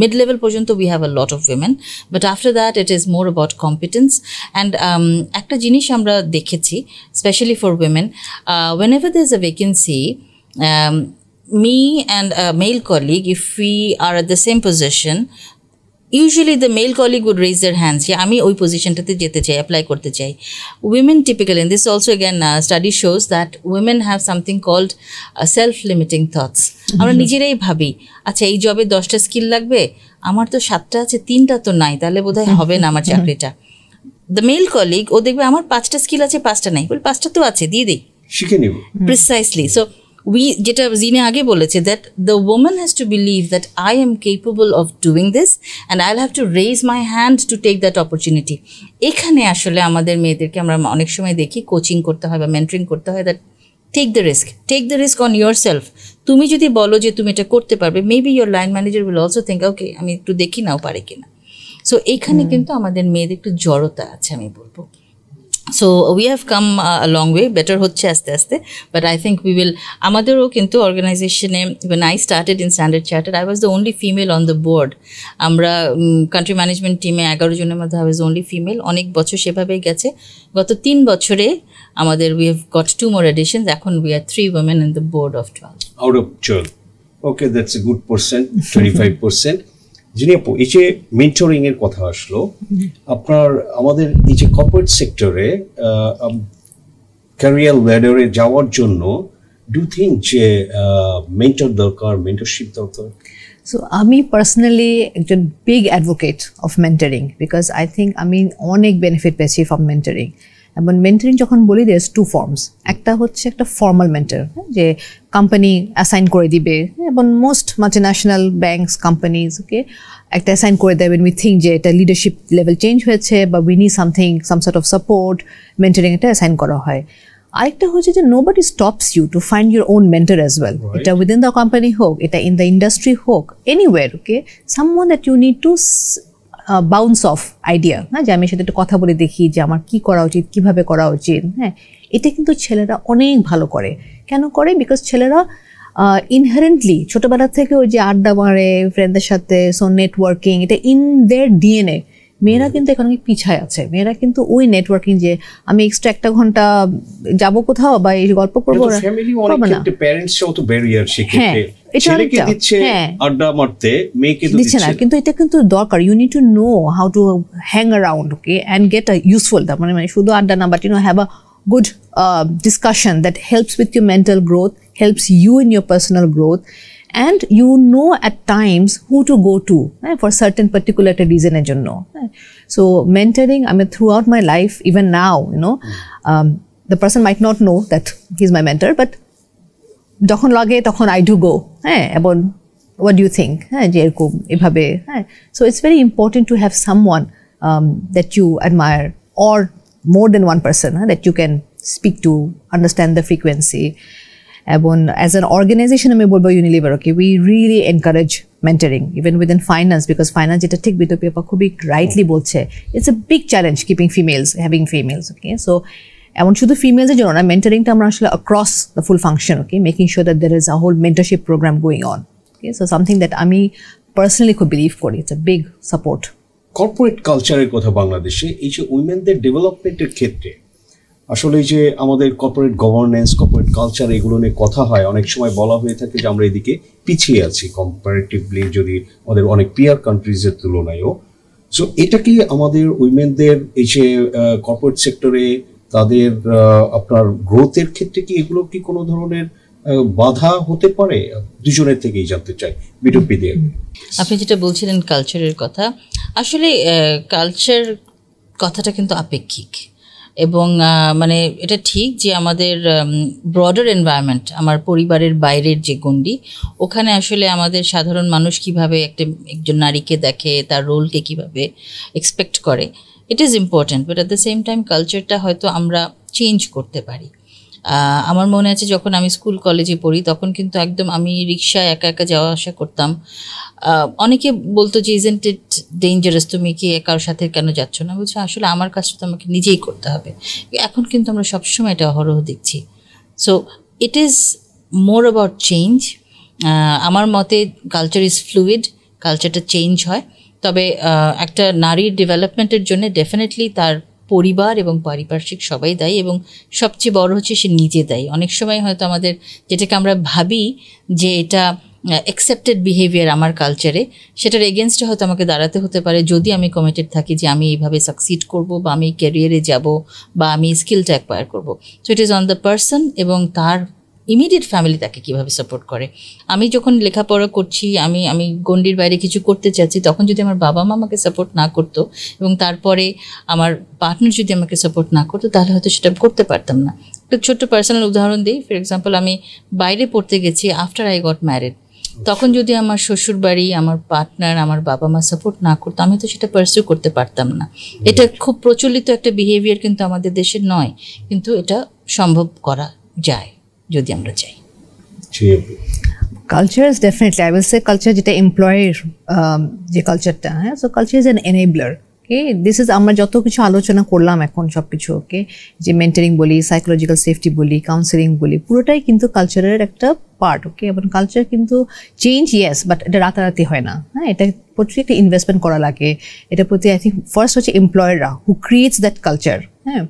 mid-level পর্যন্ত we have a lot of women, but after that it is more about competence. And একটা জিনিস আমরা দেখেছি, especially for women, whenever there's a vacancy, me and a male colleague, if we are at the same position, usually the male colleague would raise their hands, yeah, আমি ওই পজিশনটাতে যেতে চাই, apply করতে চাই. Women typically, and this also again study shows that women have something called self-limiting thoughts. আমরা নিজেরাই ভাবি, আচ্ছা এই জবে 10টা স্কিল লাগবে, আমার তো 7টা আছে, 3টা তো নাই, তাহলে বোধহয় হবে না আমার চাকরিটা. The male colleague, ও দেখবে আমার 5টা স্কিল আছে, 5টা নাই, বলে 5টা তো আছে, দিয়ে দিই, শিখে নিব. Precisely. So যেটা জিনে আগে বলেছে, that the woman has to believe that I am capable of doing this and I'll have to raise my hand to take that opportunity. এখানে আসলে আমাদের মেয়েদেরকে আমরা অনেক সময় দেখি কোচিং করতে হয় বা মেন্টরিং করতে হয়, that take the risk on yourself. তুমি যদি বলো যে তুমি এটা করতে পারবে, maybe your line manager will also think, okay, আমি একটু দেখি নাও পারে কিনা. সো এইখানে কিন্তু আমাদের মেয়েদের একটু জড়তা আছে আমি বলবো. So we have come a long way, better হচ্ছে আস্তে আস্তে, but I think we will, আমাদেরও কিন্তু অর্গানাইজেশনে, when I started in Standard Chartered, I was the only female on the board. আমরা কান্ট্রি ম্যানেজমেন্ট টিমে 11 জনের মধ্যে I was the only female. অনেক বছর সেভাবেই গেছে. গত 3 বছরে আমাদের we have got 2 more additions. এখন we are 3 women in the board of 12. Out of 12. Okay, that's a good percent, 25%. যিনি আপু, এই যে মেন্টরিং এর কথা আসলো, আপনার আমাদের এই যে কর্পোরেট সেক্টরে ক্যারিয়ার ল্যাডারে যাওয়ার জন্য ডু থিঙ্ক যে মেন্টর দরকার, মেন্টরশিপ দরকার? সো আমি পার্সোনালি একজন big advocate of mentoring, because I think আমি অনেক বেনিফিট পেয়েছি ফ্রম মেন্টরিং। এবং মেন্টরিং যখন বলি, দেয়ার ইজ 2 ফর্মস। একটা হচ্ছে একটা ফর্মাল মেন্টর, যে কোম্পানি অ্যাসাইন করে দিবে, এবং মোস্ট মাল্টিন্যাশনাল ব্যাঙ্কস কোম্পানিজ ওকে একটা অ্যাসাইন করে দেবেন, উই থিঙ্ক যে এটা লিডারশিপ লেভেল চেঞ্জ হয়েছে বা we need something, some sort of support, mentoring এটা অ্যাসাইন করা হয়। আরেকটা হচ্ছে যে nobody stops you to find your own mentor as well. এটা উইদিন দ্য কোম্পানি হোক, এটা ইন দ্য ইন্ডাস্ট্রি হোক, anywhere okay, someone that you need to bounce off idea, হ্যাঁ, যে আমি সাথে একটু কথা বলে দেখি যে আমার কী করা উচিত, কীভাবে করা উচিত। হ্যাঁ, এটা কিন্তু ছেলেরা অনেক ভালো করে। কেন করে? বিকজ ছেলেরা ইনহারেন্টলি ছোটোবেলা থেকে ওই যে আড্ডা মারে ফ্রেন্ডদের সাথে, সো নেটওয়ার্কিং, এটা ইন দেয়ার ডিএনএ। মেয়েরা কিন্তু এখানে পিছায় আছে। মেয়েরা কিন্তু ওই নেটওয়ার্কিং, যে আমি এক্সট্রা 1 ঘন্টা যাব কোথাও বা এই গল্প করবো, দিচ্ছে না। কিন্তু এটা কিন্তু দরকার। You need to know how to hang around okay and get a useful, তার মানে শুধু আড্ডা না, but you know have a good discussion that helps with your mental growth, helps you in your personal growth, and you know at times who to go to for certain particular reason এর জন্য। So mentoring, I mean, throughout my life, even now, you know, the person might not know that he's my mentor, but যখন লাগে তখন I do go, এবং what do you think, যে এরকম এভাবে, so it's very important to have someone that you admire, or more than one person that you can speak to, understand the frequency. এবং as an organization আমি বলবো Unilever, okay, we really encourage mentoring even within finance, because finance, যেটা ঠিক বিতর্কিত খুবই rightly বলছে, it's a big challenge keeping females, having females, okay, so এমন শুধু ফিমেলসের জন্য না, মেন্টরিংটা আমরা আসলে across the full function, okay, making sure that there is a whole mentorship program going on, okay, so something that আমি personally খুব believe করি, it's a big support. Corporate কালচারের কথা বাংলাদেশে, এই যে উইমেনদের ডেভেলপমেন্টের ক্ষেত্রে আসলে যে আমাদের কর্পোরেট গভর্নেন্স, কর্পোরেট কালচার, এগুলো নিয়ে কথা হয়, অনেক সময় বলা হয়ে থাকে যে আমরা এদিকে পিছিয়ে আছি কম্পারেটিভলি, যদি আমাদের অনেক পিয়ার কান্ট্রিজের তুলনায়ও। সো এটা কি আমাদের উইমেনদের এই যে কর্পোরেট সেক্টরে তাদের আপনার গ্রোথের ক্ষেত্রে কি এগুলো কি কোনো ধরনের বাধা হতে পারে? দুজনের থেকেই জানতে চাই, বিটপি দিয়ে। আপনি যেটা বলছিলেন কালচারের কথা, আসলে কালচার কথাটা কিন্তু আপেক্ষিক, এবং মানে এটা ঠিক যে আমাদের ব্রডার এনভায়রনমেন্ট, আমার পরিবারের বাইরের যে গণ্ডি, ওখানে আসলে আমাদের সাধারণ মানুষ কিভাবে একজন নারীকে দেখে, তার রোলকে কিভাবে এক্সপেক্ট করে, it is important, but at the same time কালচারটা হয়তো আমরা চেঞ্জ করতে পারি। আমার মনে আছে যখন আমি স্কুল কলেজে পড়ি, তখন কিন্তু একদম আমি রিক্সায় একা একা যাওয়া আসা করতাম। অনেকে বলতো যে ইজন্ট ইট ডেঞ্জারাস, তুমি কি কারোর সাথে কেন যাচ্ছ না? বলছি আসলে আমার কাজটা তো আমাকে নিজেই করতে হবে। এখন কিন্তু আমরা সবসময় এটা অহরহ দেখছি। So it is more about change. আমার মতে কালচার ইজ ফ্লুইড, কালচারটা চেঞ্জ হয়। তবে একটা নারীর ডেভেলপমেন্টের জন্য ডেফিনেটলি তার পরিবার এবং পারিপার্শ্বিক সবাই দায়ী, এবং সবচেয়ে বড় হচ্ছে সে নিজে দায়ী। অনেক সময় হয়তো আমাদের যেটাকে আমরা ভাবি যে এটা অ্যাকসেপ্টেড বিহেভিয়ার আমার কালচারে, সেটার এগেনস্টে হয়তো আমাকে দাঁড়াতে হতে পারে যদি আমি কমিটেড থাকি যে আমি এইভাবে সাকসিড করব, বা আমি ক্যারিয়ারে যাব, বা আমি স্কিলটা অ্যাকোয়ার করব। So it is on the person এবং তার ইমিডিয়েট ফ্যামিলি তাকে কীভাবে সাপোর্ট করে। আমি যখন লেখাপড়া করছি, আমি গণ্ডির বাইরে কিছু করতে চাচ্ছি, তখন যদি আমার বাবা মা আমাকে সাপোর্ট না করতো এবং তারপরে আমার পার্টনার যদি আমাকে সাপোর্ট না করতো, তাহলে হয়তো সেটা করতে পারতাম না। একটা ছোট্ট পার্সোনাল উদাহরণ দিই। ফর এক্সাম্পল, আমি বাইরে পড়তে গেছি আফটার আই গট ম্যারিড। তখন যদি আমার শ্বশুর বাড়ি, আমার পার্টনার, আমার বাবা মা সাপোর্ট না করতো, আমি তো সেটা পারসিউ করতে পারতাম না। এটা খুব প্রচলিত একটা বিহেভিয়ার কিন্তু আমাদের দেশে নয়, কিন্তু এটা সম্ভব করা যায় যদি আমরা চাই। Culture is definitely, I will say culture যেটা এমপ্লয়ের যে কালচারটা, হ্যাঁ, so culture is an enabler. Okay, this is আমরা যত কিছু আলোচনা করলাম এখন সব কিছু, ওকে, যে মেন্টারিং বলি, সাইকোলজিক্যাল সেফটি বলি, কাউন্সেলিং বলি, পুরোটাই কিন্তু কালচারের একটা পার্ট। ওকে, এবং কালচার কিন্তু চেঞ্জ, ইয়েস, বাট এটা রাতারাতি হয় না। হ্যাঁ, এটা প্রতি একটা ইনভেস্টমেন্ট করা লাগে। এটা প্রতি আই থিঙ্ক ফার্স্ট হচ্ছে এমপ্লয়াররা হু ক্রিয়েটস দ্যাট কালচার। হ্যাঁ,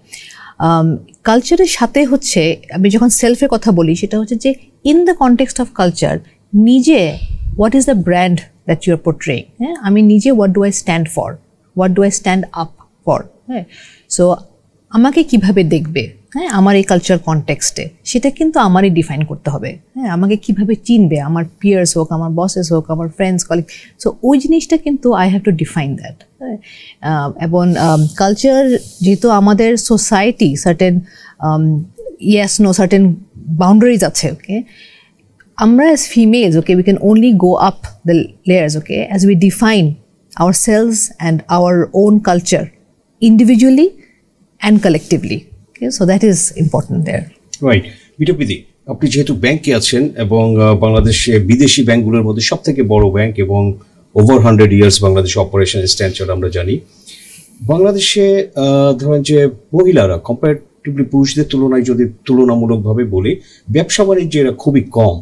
কালচারের সাথে হচ্ছে আমি যখন সেলফের কথা বলি, সেটা হচ্ছে যে in the context of culture, নিজে what is the brand that you are portraying. হ্যাঁ, আমি নিজে what do I stand for, what do I stand up for. হ্যাঁ, সো আমাকে কিভাবে দেখবে, হ্যাঁ, আমার এই কালচার কনটেক্সটে, সেটা কিন্তু আমারই ডিফাইন করতে হবে। হ্যাঁ, আমাকে কিভাবে চিনবে, আমার পিয়ার্স হোক, আমার বসেস হোক, আমার ফ্রেন্ডস, কলিগ, সো ওই জিনিসটা কিন্তু I have to define that. এবং কালচার যেহেতু আমাদের society certain yes no certain boundaries আছে। ওকে, আমরা as females, okay, we can only go up the layers, okay, as we define ourselves and our own culture individually and collectively. Okay, so that is important there. Right. বিটপিদি, আপনি যেহেতু ব্যাংকে আছেন এবং বাংলাদেশে বিদেশি ব্যাংকগুলোর মধ্যে সব থেকে বড় ব্যাংক এবং ওভার 100 ইয়ার্স বাংলাদেশে অপারেশন স্ট্যান্ডার্ড আমরা জানি, বাংলাদেশে ধরেন যে মহিলারা কম্পারেটিভলি পুরুষদের তুলনায় যদি তুলনামূলকভাবে বলি, ব্যবসা বাণিজ্যে এরা খুবই কম।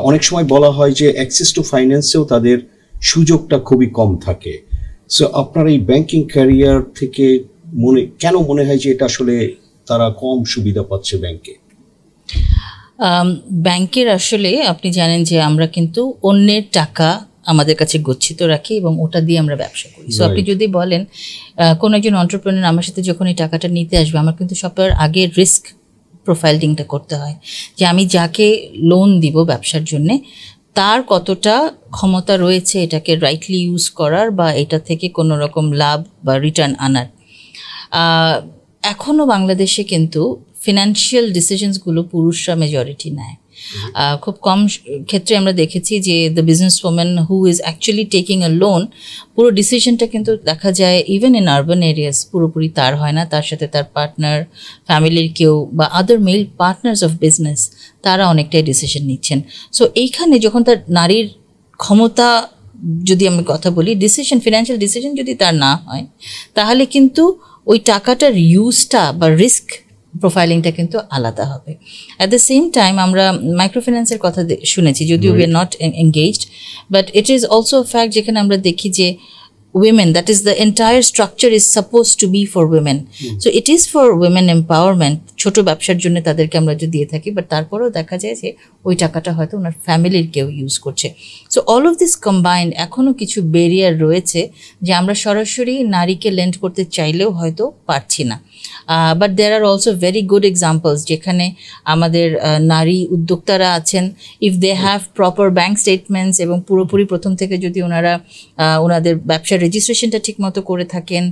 অনেক সময় বলা হয় যে অ্যাক্সেস টু ফাইন্যান্সেও তাদের সুযোগটা খুবই কম থাকে। সো আপনার এই ব্যাংকিং ক্যারিয়ার থেকে কেন মনে হয় যে এটা আসলে তারা কম সুবিধা পাচ্ছে ব্যাংকে? ব্যাংকের আসলে আপনি জানেন যে আমরা কিন্তু অন্যের টাকা আমাদের কাছে গচ্ছিত রাখি এবং ওটা দিয়ে আমরা ব্যবসা করি। সো আপনি যদি বলেন কোনো একজন এন্টারপ্রেনার আমার সাথে যখন এই টাকাটা নিতে আসবে, আমার কিন্তু সবার আগে রিস্ক প্রোফাইলিংটা করতে হয় যে আমি যাকে লোন দিব ব্যবসার জন্যে তার কতটা ক্ষমতা রয়েছে এটাকে রাইটলি ইউজ করার বা এটা থেকে কোনো রকম লাভ বা রিটার্ন আনার। এখনও বাংলাদেশে কিন্তু ফিনান্সিয়াল ডিসিশনসগুলো পুরুষরা মেজরিটি নেয়। খুব কম ক্ষেত্রে আমরা দেখেছি যে the business woman who is actually taking a loan, পুরো ডিসিশনটা কিন্তু দেখা যায় ইভেন ইন আরবান এরিয়াস পুরোপুরি তার হয় না, তার সাথে তার পার্টনার, ফ্যামিলির কেউ বা আদার মেল পার্টনার্স অফ বিজনেস তারা অনেকটাই ডিসিশন নিচ্ছেন। সো এইখানে যখন তার নারীর ক্ষমতা যদি আমি কথা বলি, ডিসিশন ফিনান্সিয়াল ডিসিশন যদি তার না হয়, তাহলে কিন্তু ওই টাকাটার ইউজটা বা রিস্ক প্রোফাইলিংটা কিন্তু আলাদা হবে। অ্যাট দ্য সেম টাইম আমরা মাইক্রোফিন্যান্সের কথা শুনেছি, যদিও we are not engaged, but it is also fact যেখানে আমরা দেখি যে women, that is the entire structure is supposed to be for women. So it is for women empowerment. ছোট ব্যবসার জন্য তাদেরকে আমরা যদি দিয়ে থাকি, বাট তারপরেও দেখা যায় যে ওই টাকাটা হয়তো ওনার ফ্যামিলির কেউ ইউজ করছে। So all of this combined এখনও কিছু ব্যারিয়ার রয়েছে যে আমরা সরাসরি নারীকে লেন্ড করতে চাইলেও হয়তো পারছি না। But there are also very good examples যেখানে আমাদের নারী উদ্যোক্তারা আছেন, if they have proper bank statements এবং পুরোপুরি প্রথম থেকে যদি ওনাদের ব্যবসার রেজিস্ট্রেশনটা ঠিক মতো করে থাকেন,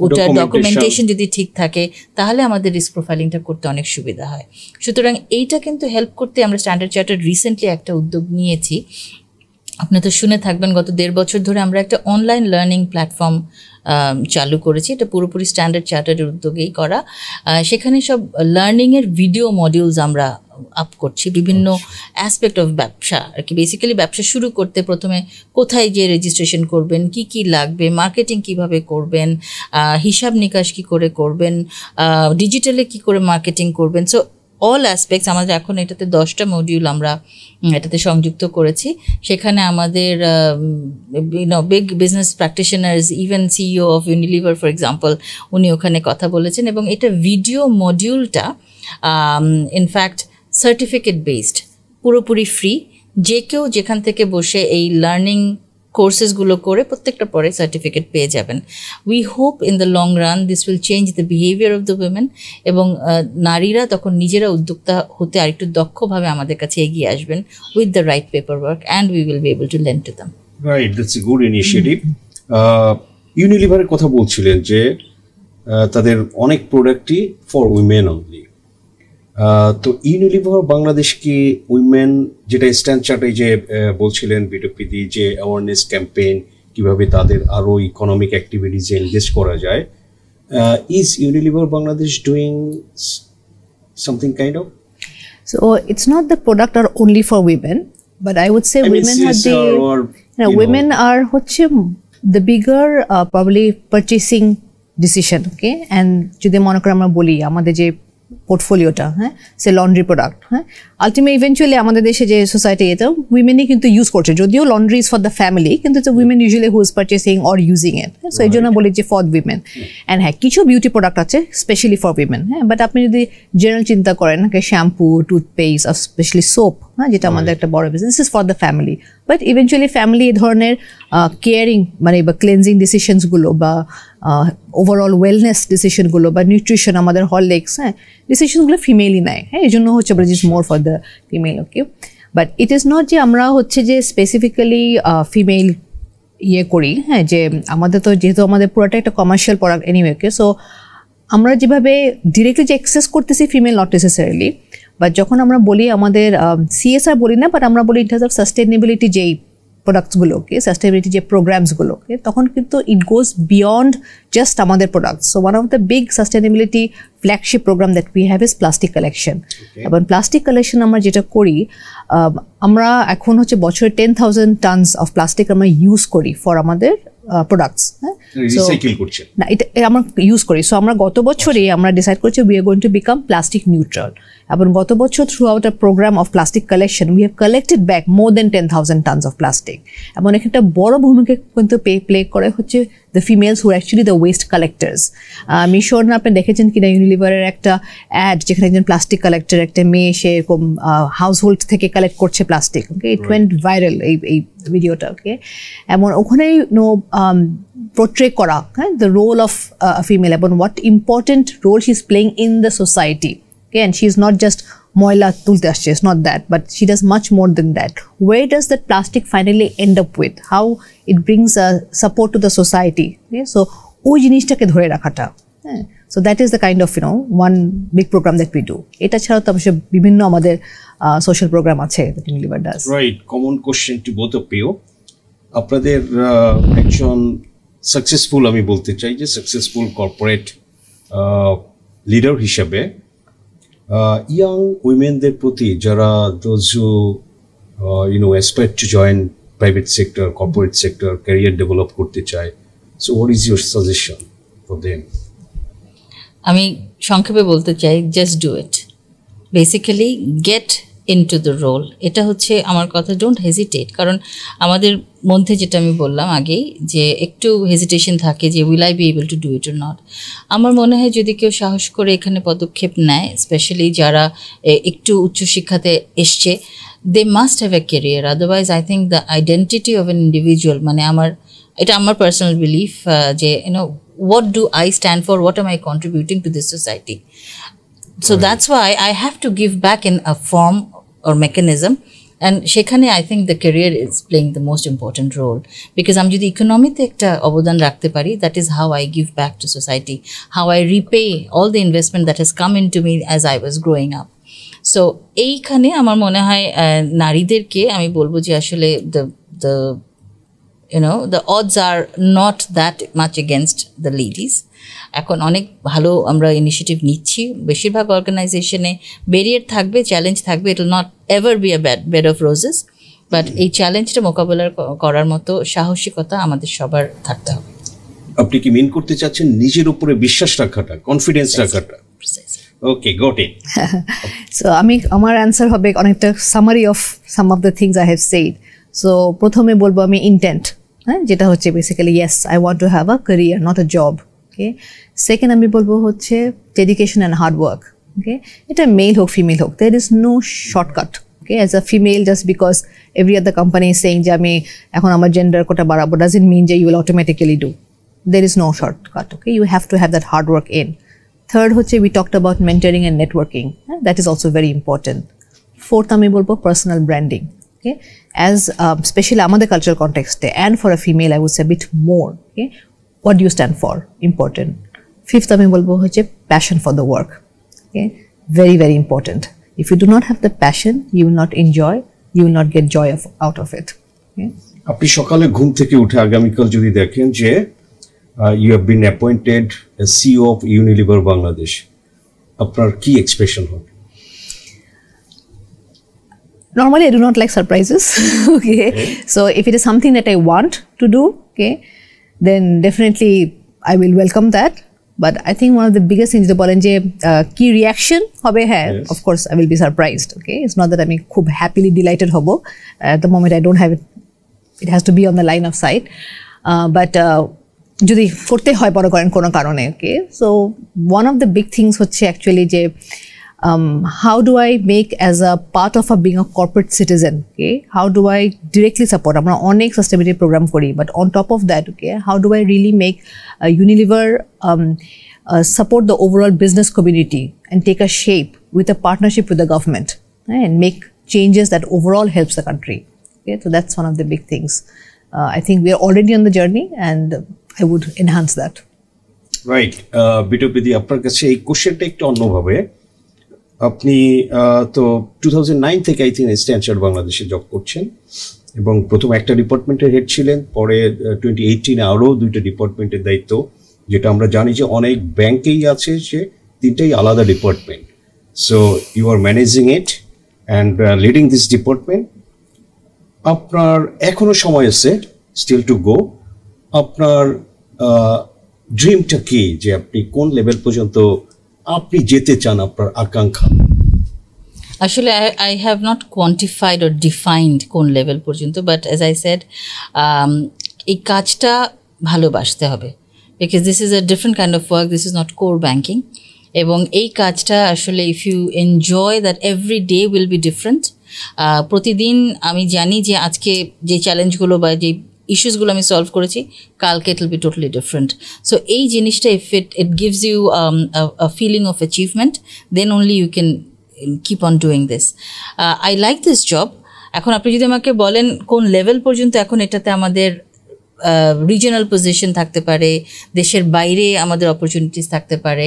ওটার ডকুমেন্টেশন যদি ঠিক থাকে, তাহলে আমাদের রিস্ক প্রোফাইলিংটা করতে অনেক সুবিধা হয়। সুতরাং এইটা কিন্তু হেল্প করতে আমরা স্ট্যান্ডার্ড চার্টার্ড রিসেন্টলি একটা উদ্যোগ নিয়েছি। আপনি তো শুনে থাকবেন, গত 1.5 বছর ধরে আমরা একটা অনলাইন লার্নিং প্ল্যাটফর্ম চালু করেছি। এটা পুরোপুরি স্ট্যান্ডার্ড চার্টার্ডের উদ্যোগেই করা। সেখানে সব লার্নিংয়ের ভিডিও মডিউলস আমরা আপ করছি, বিভিন্ন অ্যাসপেক্ট অফ ব্যবসা আর কি। বেসিক্যালি ব্যবসা শুরু করতে প্রথমে কোথায় গিয়ে রেজিস্ট্রেশন করবেন, কি কি লাগবে, মার্কেটিং কিভাবে করবেন, হিসাব নিকাশ কি করে করবেন, ডিজিটালে কি করে মার্কেটিং করবেন। So all aspects. আমাদের এখন এটাতে 10টা মডিউল আমরা এটাতে সংযুক্ত করেছি। সেখানে আমাদের big business practitioners, even CEO of Unilever for example, উনি ওখানে কথা বলেছেন। এবং এটা ভিডিও মডিউলটা ইনফ্যাক্ট সার্টিফিকেট বেসড, পুরোপুরি ফ্রি। যে কেউ যেখান থেকে বসে এই লার্নিং কোর্সেসগুলো করে প্রত্যেকটা পরে সার্টিফিকেট পেয়ে যাবেন। We hope in the long run this will change the behaviour of the women, এবং নারীরা তখন নিজেরা উদ্যোক্তা হতে আরেকটু দক্ষভাবে আমাদের কাছে এগিয়ে আসবেন with the right paper work, and we will be able to lend to them. Right, that's a good initiative. ইউনিলিভারের কথা বলছিলেন যে তাদের অনেক প্রোডাক্টই ফর উইমেন অনলি। তো ইউনিলিভার বাংলাদেশ কি উইমেন, যেটা স্ট্যান্ড চার্টে যে বলছিলেন বিটপিদি, যে অ্যাওয়ারনেস ক্যাম্পেইন, কিভাবে তাদের আরো ইকোনমিক অ্যাক্টিভিটিজে এনগেজ করা যায়, is Unilever Bangladesh doing something kind of? So it's not the product are only for women, but I would say women have the women are the bigger probably purchasing decision, okay? And যদি মনে করে আমরা বলি আমাদের যে পোর্টফোলিওটা, হ্যাঁ, সে laundry product, হ্যাঁ, ultimate eventually আমাদের দেশে যে সোসাইটি, এটা উইমেনই কিন্তু ইউজ করছে, যদিও laundry is for the family, কিন্তু it's women usually who is purchasing or using it. সো এই জন্য বলি যে ফর উইমেন। অ্যান্ড হ্যাঁ, কিছু বিউটি প্রোডাক্ট আছে স্পেশালি ফর উইমেন, হ্যাঁ, বাট আপনি যদি জেনারেল চিন্তা করেন, শ্যাম্পু, টুথপেস্ট, আর স্পেশালি সোপ, হ্যাঁ, যেটা আমাদের একটা বড় business, is for the family. But eventually family এই ধরনের কেয়ারিং বা ক্লেনজিং ডিসিশনসগুলো বা ওভারঅল ওয়েলনেস ডিসিশনগুলো বা নিউট্রিশন, আমাদের হরলিক্স, হ্যাঁ, ডিসিশনগুলো ফিমেলই নেয়, হ্যাঁ, এই জন্য is more for the female, okay? But it is not যে আমরা যে স্পেসিফিক্যালি ফিমেল করি, হ্যাঁ, যে আমাদের তো যেহেতু আমাদের পুরোটা একটা কমার্শিয়াল প্রোডাক্ট এনিওয়ে, ওকে? সো আমরা যেভাবে ডিরেক্টলি যে অ্যাক্সেস করতেছি ফিমেল, নট নেসেসারিলি, বাট যখন আমরা বলি আমাদের সিএসআর বলি না, বাট আমরা বলি ইন টার্মস অফ সাস্টেনেবিলিটি যেই প্রোডাক্টসগুলোকে, সাস্টেনেবিলিটি যে প্রোগ্রামসগুলোকে, তখন কিন্তু ইট গোজ বিয়ন্ড জাস্ট আমাদের products. So one of the big sustainability flagship program that we have is plastic collection. এবং প্লাস্টিক কালেকশন আমরা যেটা করি, আমরা এখন বছরে 10,000 টনস অফ প্লাস্টিক আমরা ইউজ করি ফর আমাদের প্রোডাক্টস, হ্যাঁ, না এটা আমরা ইউজ করি। সো আমরা গত বছরই আমরা ডিসাইড করছি we are going to become plastic neutral. এবং গত বছর throughout a program of plastic collection we have collected back more than 10,000 tons of plastic. এবং এখানে বড় ভূমিকা কিন্তু প্লে করে the females who actually the waste collectors. আমি শিওর না আপনি দেখেছেন কিনা ইউনিলিভারের একটা অ্যাড, যেখানে একজন প্লাস্টিক কালেক্টর, একটা মেয়ে, সে এরকম হাউস হোল্ড থেকে কালেক্ট করছে plastic, okay? It went viral এই ভিডিওটা, ওকে? এবং ওখানেই পোর্ট্রে করা, হ্যাঁ, দ্য রোল অফ ফিমেল এবং what important role she is playing in the society, okay? And she is not just moila tulte asche, it's not that, but she does much more than that. Where does that plastic finally end up with? How it brings support to the society, okay? So ওই জিনিসটাকে ধরে রাখাটা, হ্যাঁ, so that is the kind of one big program that we do. এটা ছাড়াও তো অবশ্য বিভিন্ন আমাদের সোশ্যাল প্রোগ্রাম আছে that Unilever does. Right, common question to both of you. আপনাদের একজন সাকসেসফুল, আমি বলতে চাই যে সাকসেসফুল কর্পোরেট লিডার হিসেবে ইয়াং উইমেনদের প্রতি, যারা those who aspire to join private sector, corporate sector, career develop করতে চায়, so what is your suggestion for them? আমি সংক্ষেপে বলতে চাই, just do it, basically get into the role. এটা আমার কথা, ডোন্ট হেজিটেট। কারণ আমাদের মধ্যে যেটা আমি বললাম আগেই, যে একটু হেজিটেশন থাকে যে will I B able to do it or not. আমার মনে হয় যদি কেউ সাহস করে এখানে পদক্ষেপ নেয়, স্পেশালি যারা একটু উচ্চশিক্ষাতে এসছে, they must have a career. Otherwise I think the identity of an individual, এটা আমার পার্সোনাল বিলিফ, যে what do I stand for, what am I contributing to this society? So that's why I have to give back in a form or mechanism, and সেখানে I think the career is playing the most important role, because আমি যদি ইকোনমিতে একটা অবদান রাখতে পারি, that is how I give back to society, how I repay all the investment that has come into me as I was growing up. So এইখানে আমার মনে হয় নারীদেরকে আমি বলবো যে আসলে the odds are not that much against the ladies. এখন অনেক ভালো আমরা ইনিশিয়েটিভ নিচ্ছি, বেশিরভাগ অর্গানাইজেশনে ব্যারিয়ার থাকবে, চ্যালেঞ্জ থাকবে, it will not ever be a bed of roses, but এই চ্যালেঞ্জটা মোকাবেলা করার মতো সাহসিকতা আমাদের সবার থাকতে হবে। আপনি কি মিন করতে চাচ্ছেন নিজের উপরে বিশ্বাস রাখাটা, কনফিডেন্স রাখাটা? Okay, got it. So আমার অ্যান্সার হবে অনেকটা summary of some of the things I have said. So প্রথমে বলবো আমি ইন্টেন্ট, হ্যাঁ, যেটা হচ্ছে basically yes I want to have a career not a job. Okay, second আমি বলবো হচ্ছে dedication and hard work. Okay, এটা মেল হোক ফিমেল হোক, there is no shortcut. Okay, as a female just because every other company is saying যে আমি এখন আমার জেন্ডার কোটা বাড়াবো ডাজন্ট মিন যে you will automatically do. There is no shortcut. Okay, you have to have that hard work in. Third, we talked about mentoring and networking. That is also very important. Fourth, আমি বলবো personal branding. Okay, as especially আমাদের cultural context and for a female, I would say a bit more. Okay, what do you stand for? Important. Fifth, আমি বলবো হচ্ছে passion for the work. Okay, very very important. If you do not have the passion, you will not enjoy. You will not get joy out of it. Okay. আপনি সকালে ঘুম থেকে উঠে আগামীকাল যদি দেখেন যে you have been appointed as CEO of Unilever Bangladesh, আপনার কি এক্সপ্রেশন হবে? Normally I do not like surprises. Okay, so if it is something that I want to do, okay, then definitely I will welcome that. But I think one of the biggest things, the বলেন যে কি reaction হবে, হ্যাঁ, of course I will be surprised. Okay, it's not that আমি খুব happily delighted হব. At the moment I don't have it, it has to be on the line of sight. But যদি করতে হয় বড় করেন কোনো কারণে। Okay, so one of the big things হচ্ছে অ্যাকচুয়ালি যে how do I make as a part of being a corporate citizen. Okay, how do I directly support, আমরা অনেক সাস্টেনেবিলিটি প্রোগ্রাম করি, but on top of that okay how do I really make Unilever support the overall business community and take a shape with a partnership with the government and make changes that overall helps the country. Okay, so that's one of the big things. I think we are already on the journey and I would enhance that. Right. বিটুপিদি, আপনার কাছে এই কোশ্চেনটা একটু অন্যভাবে। আপনি তো 2009 থেকে I think Stanford বাংলাদেশে জব করছেন এবং প্রথম একটা ডিপার্টমেন্টের হেড ছিলেন, পরে 2018 আরও 2টা ডিপার্টমেন্টের দায়িত্ব, যেটা আমরা জানি যে অনেক ব্যাংকেই আছে যে 3টাই আলাদা department. So you are managing it and leading this department. আপনার এখনো সময় আছে, স্টিল টু গো। আপনার ড্রিমটা কি, যে আপনি কোন লেভেল পর্যন্ত আপনি যেতে চান, আপনার আকাঙ্ক্ষা? আসলে I have not quantified or defined কোন লেভেল পর্যন্ত, বাট অ্যাজ আই সেড এই কাজটা ভালোবাসতে হবে, because this is a different kind of work, this is not core banking, এবং এই কাজটা আসলে if you enjoy that every day will be different. প্রতিদিন আমি জানি যে আজকে যে চ্যালেঞ্জগুলো বা যে ইস্যুসগুলো আমি সলভ করেছি, কালকে it will be totally different. So এই জিনিসটা if it gives you a feeling of achievement, then only you can keep on doing this. I like this job. এখন আপনি যদি আমাকে বলেন কোন লেভেল পর্যন্ত, এখন এটাতে আমাদের রিজিওনাল পজিশন থাকতে পারে, দেশের বাইরে আমাদের অপরচুনিটিস থাকতে পারে,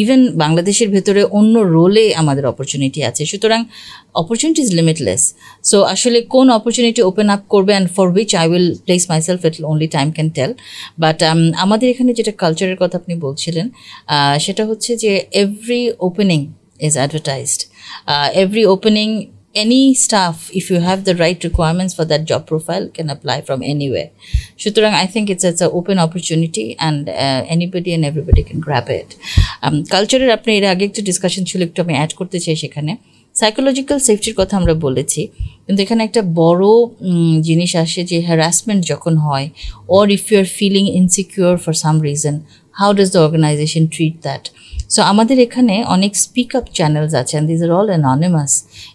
ইভেন বাংলাদেশের ভেতরে অন্য রোলে আমাদের অপরচুনিটি আছে। সুতরাং অপরচুনিটি ইজ লিমিটলেস। সো আসলে কোন অপরচুনিটি ওপেন আপ করবে and for which I will place myself, it only time can tell. But আমাদের এখানে যেটা কালচারের কথা আপনি বলছিলেন, সেটা হচ্ছে যে every opening is advertised, every opening, any staff, if you have the right requirements for that job profile, can apply from anywhere. Sutrang, I think it's an open opportunity and anybody and everybody can grab it. Culture er apni er age ekটু discussion chilo, ekটু ami add korte chai sekhane psychological সেফটির কথা আমরা বলেছি, কিন্তু এখানে একটা বড় জিনিস আসে যে হ্যারাসমেন্ট যখন হয়, or if you are feeling insecure for some reason, how does the organization treat that? So আমাদের এখানে অনেক স্পিক আপ চ্যানেলস আছে, and these are all anonymous,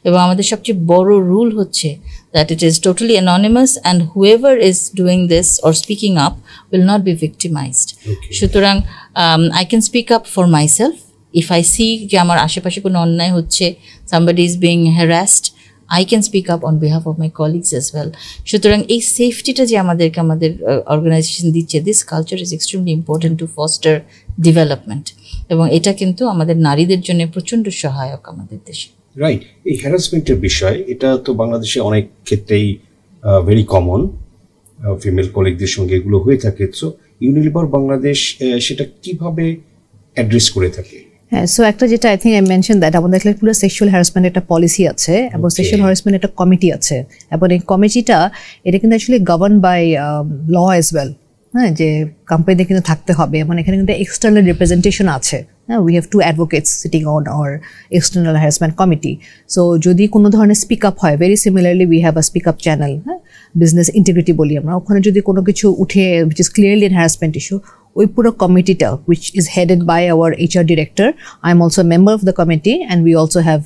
এবং আমাদের সবচেয়ে বড় রুল হচ্ছে that it is totally anonymous and whoever is doing this or speaking up will not be victimized. সুতরাং I can speak up for myself if I see যে আমার আশেপাশে কোনো অন্যায় হচ্ছে, somebody is being harassed, I can speak up on behalf of my colleagues as well. সুতরাং এই সেফটিটা যে আমাদেরকে আমাদের অর্গানাইজেশন দিচ্ছে, this culture is extremely important to foster development, এবং এটা কিন্তু আমাদের নারীদের জন্য প্রচণ্ড সহায়ক আমাদের দেশে। রাইট, এই হ্যারাসমেন্টের বিষয়, এটা তো বাংলাদেশে অনেক ক্ষেত্রেই ভেরি কমন, ফিমেল কলিগদের সঙ্গে এগুলো হয়ে থাকে। সো ইউনিলিভার বাংলাদেশ সেটা কিভাবে অ্যাড্রেস করে থাকে? হ্যাঁ, সো একটা যেটা I think I mention that আমাদের পুরো সেক্সুয়াল হ্যারাসমেন্ট একটা পলিসি আছে এবং সেক্সুয়াল হ্যারাসমেন্ট একটা কমিটি আছে, এবং এই কমিটিটা এটা কিন্তু actually govern by law as well. হ্যাঁ, যে কোম্পানিতে কিন্তু থাকতে হবে, মানে এখানে কিন্তু এক্সটার্নাল রিপ্রেজেন্টেশন আছে। We have 2 advocates sitting on our external harassment committee. So যদি কোনো ধরনের স্পিক আপ হয়, very similarly we have a speak up channel, হ্যাঁ, বিজনেস ইন্টিগ্রিটি বলি আমরা, ওখানে যদি কোনো কিছু উঠে which is clearly an harassment issue, ওই পুরো কমিটিটা which is headed by our HR director, I am also a member of the committee, and we also have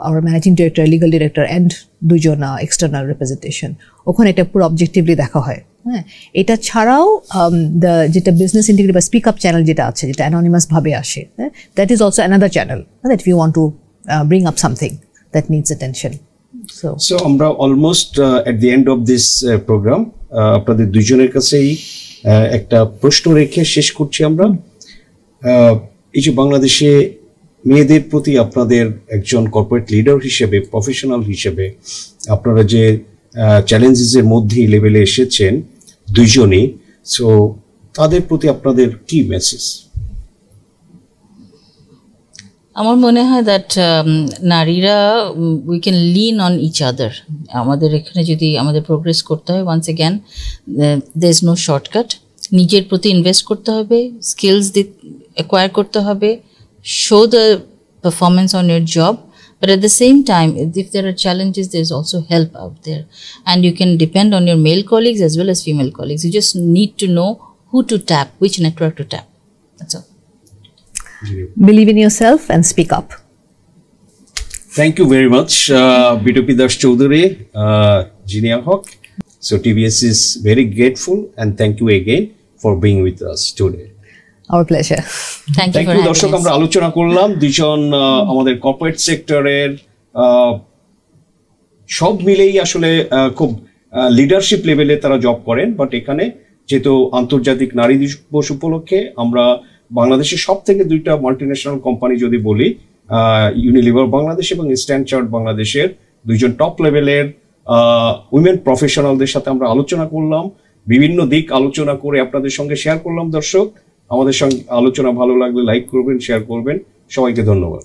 our managing director, legal director and 2 John external representation, ওখানে এটা পুরো objectively দেখা হয়। হ্যাঁ, এটা ছাড়াও যেটা বিজনেস ইন্টিগ্রিটি বা স্পিক আপ চ্যানেল যেটা আছে, যেটা অ্যানোনিমাস ভাবে আসে, that is also another channel that you want to bring up something that needs attention. So আমরা almost at the end of this program আপনাদের দুইজনের কাছেই একটা প্রশ্ন রেখে শেষ করছি আমরা। এই যে বাংলাদেশে মেয়েদের প্রতি আপনাদের একজন কর্পোরেট লিডার হিসেবে, প্রফেশনাল হিসেবে আপনারা যে চ্যালেঞ্জেসের মধ্যেই লেভেলে এসেছেন দুইজনই, সো তাদের প্রতি আপনাদের কি মেসেজ? আমার মনে হয় দ্যাট নারীরা we can lean on each other. আমাদের এখানে যদি আমাদের প্রোগ্রেস করতে হয়, once again there is no shortcut. নিজের প্রতি ইনভেস্ট করতে হবে, স্কিলস অ্যাকোয়ার করতে হবে, show the performance on your job, but at the same time, if there are challenges, there's also help out there, and you can depend on your male colleagues as well as female colleagues. You just need to know who to tap, which network to tap. That's all. Believe in yourself and speak up. Thank you very much, Bitopi Das Choudhury, Jinia Hawk. So TVS is very grateful, and thank you again for being with us today. Our pleasure. Thank you for having us. দর্শক, আমরা আলোচনা করলাম দুজন আমাদের corporate সেক্টরের সব মিলেই আসলে খুব লিডারশিপ লেভেলে তারা জব করেন, বাট এখানে যেহেতু আন্তর্জাতিক নারী দিবস উপলক্ষে আমরা বাংলাদেশের সব থেকে 2টা মাল্টিন্যাশনাল কোম্পানি যদি বলি, ইউনিলিভার বাংলাদেশ এবং ইস্টার্ন চার্ট বাংলাদেশের 2 জন টপ লেভেলের উইমেন প্রফেশনালদের সাথে আমরা আলোচনা করলাম, বিভিন্ন দিক আলোচনা করে আপনাদের সঙ্গে শেয়ার করলাম। দর্শক, আমাদের সঙ্গে আলোচনা ভালো লাগলে লাইক করবেন, শেয়ার করবেন। সবাইকে ধন্যবাদ।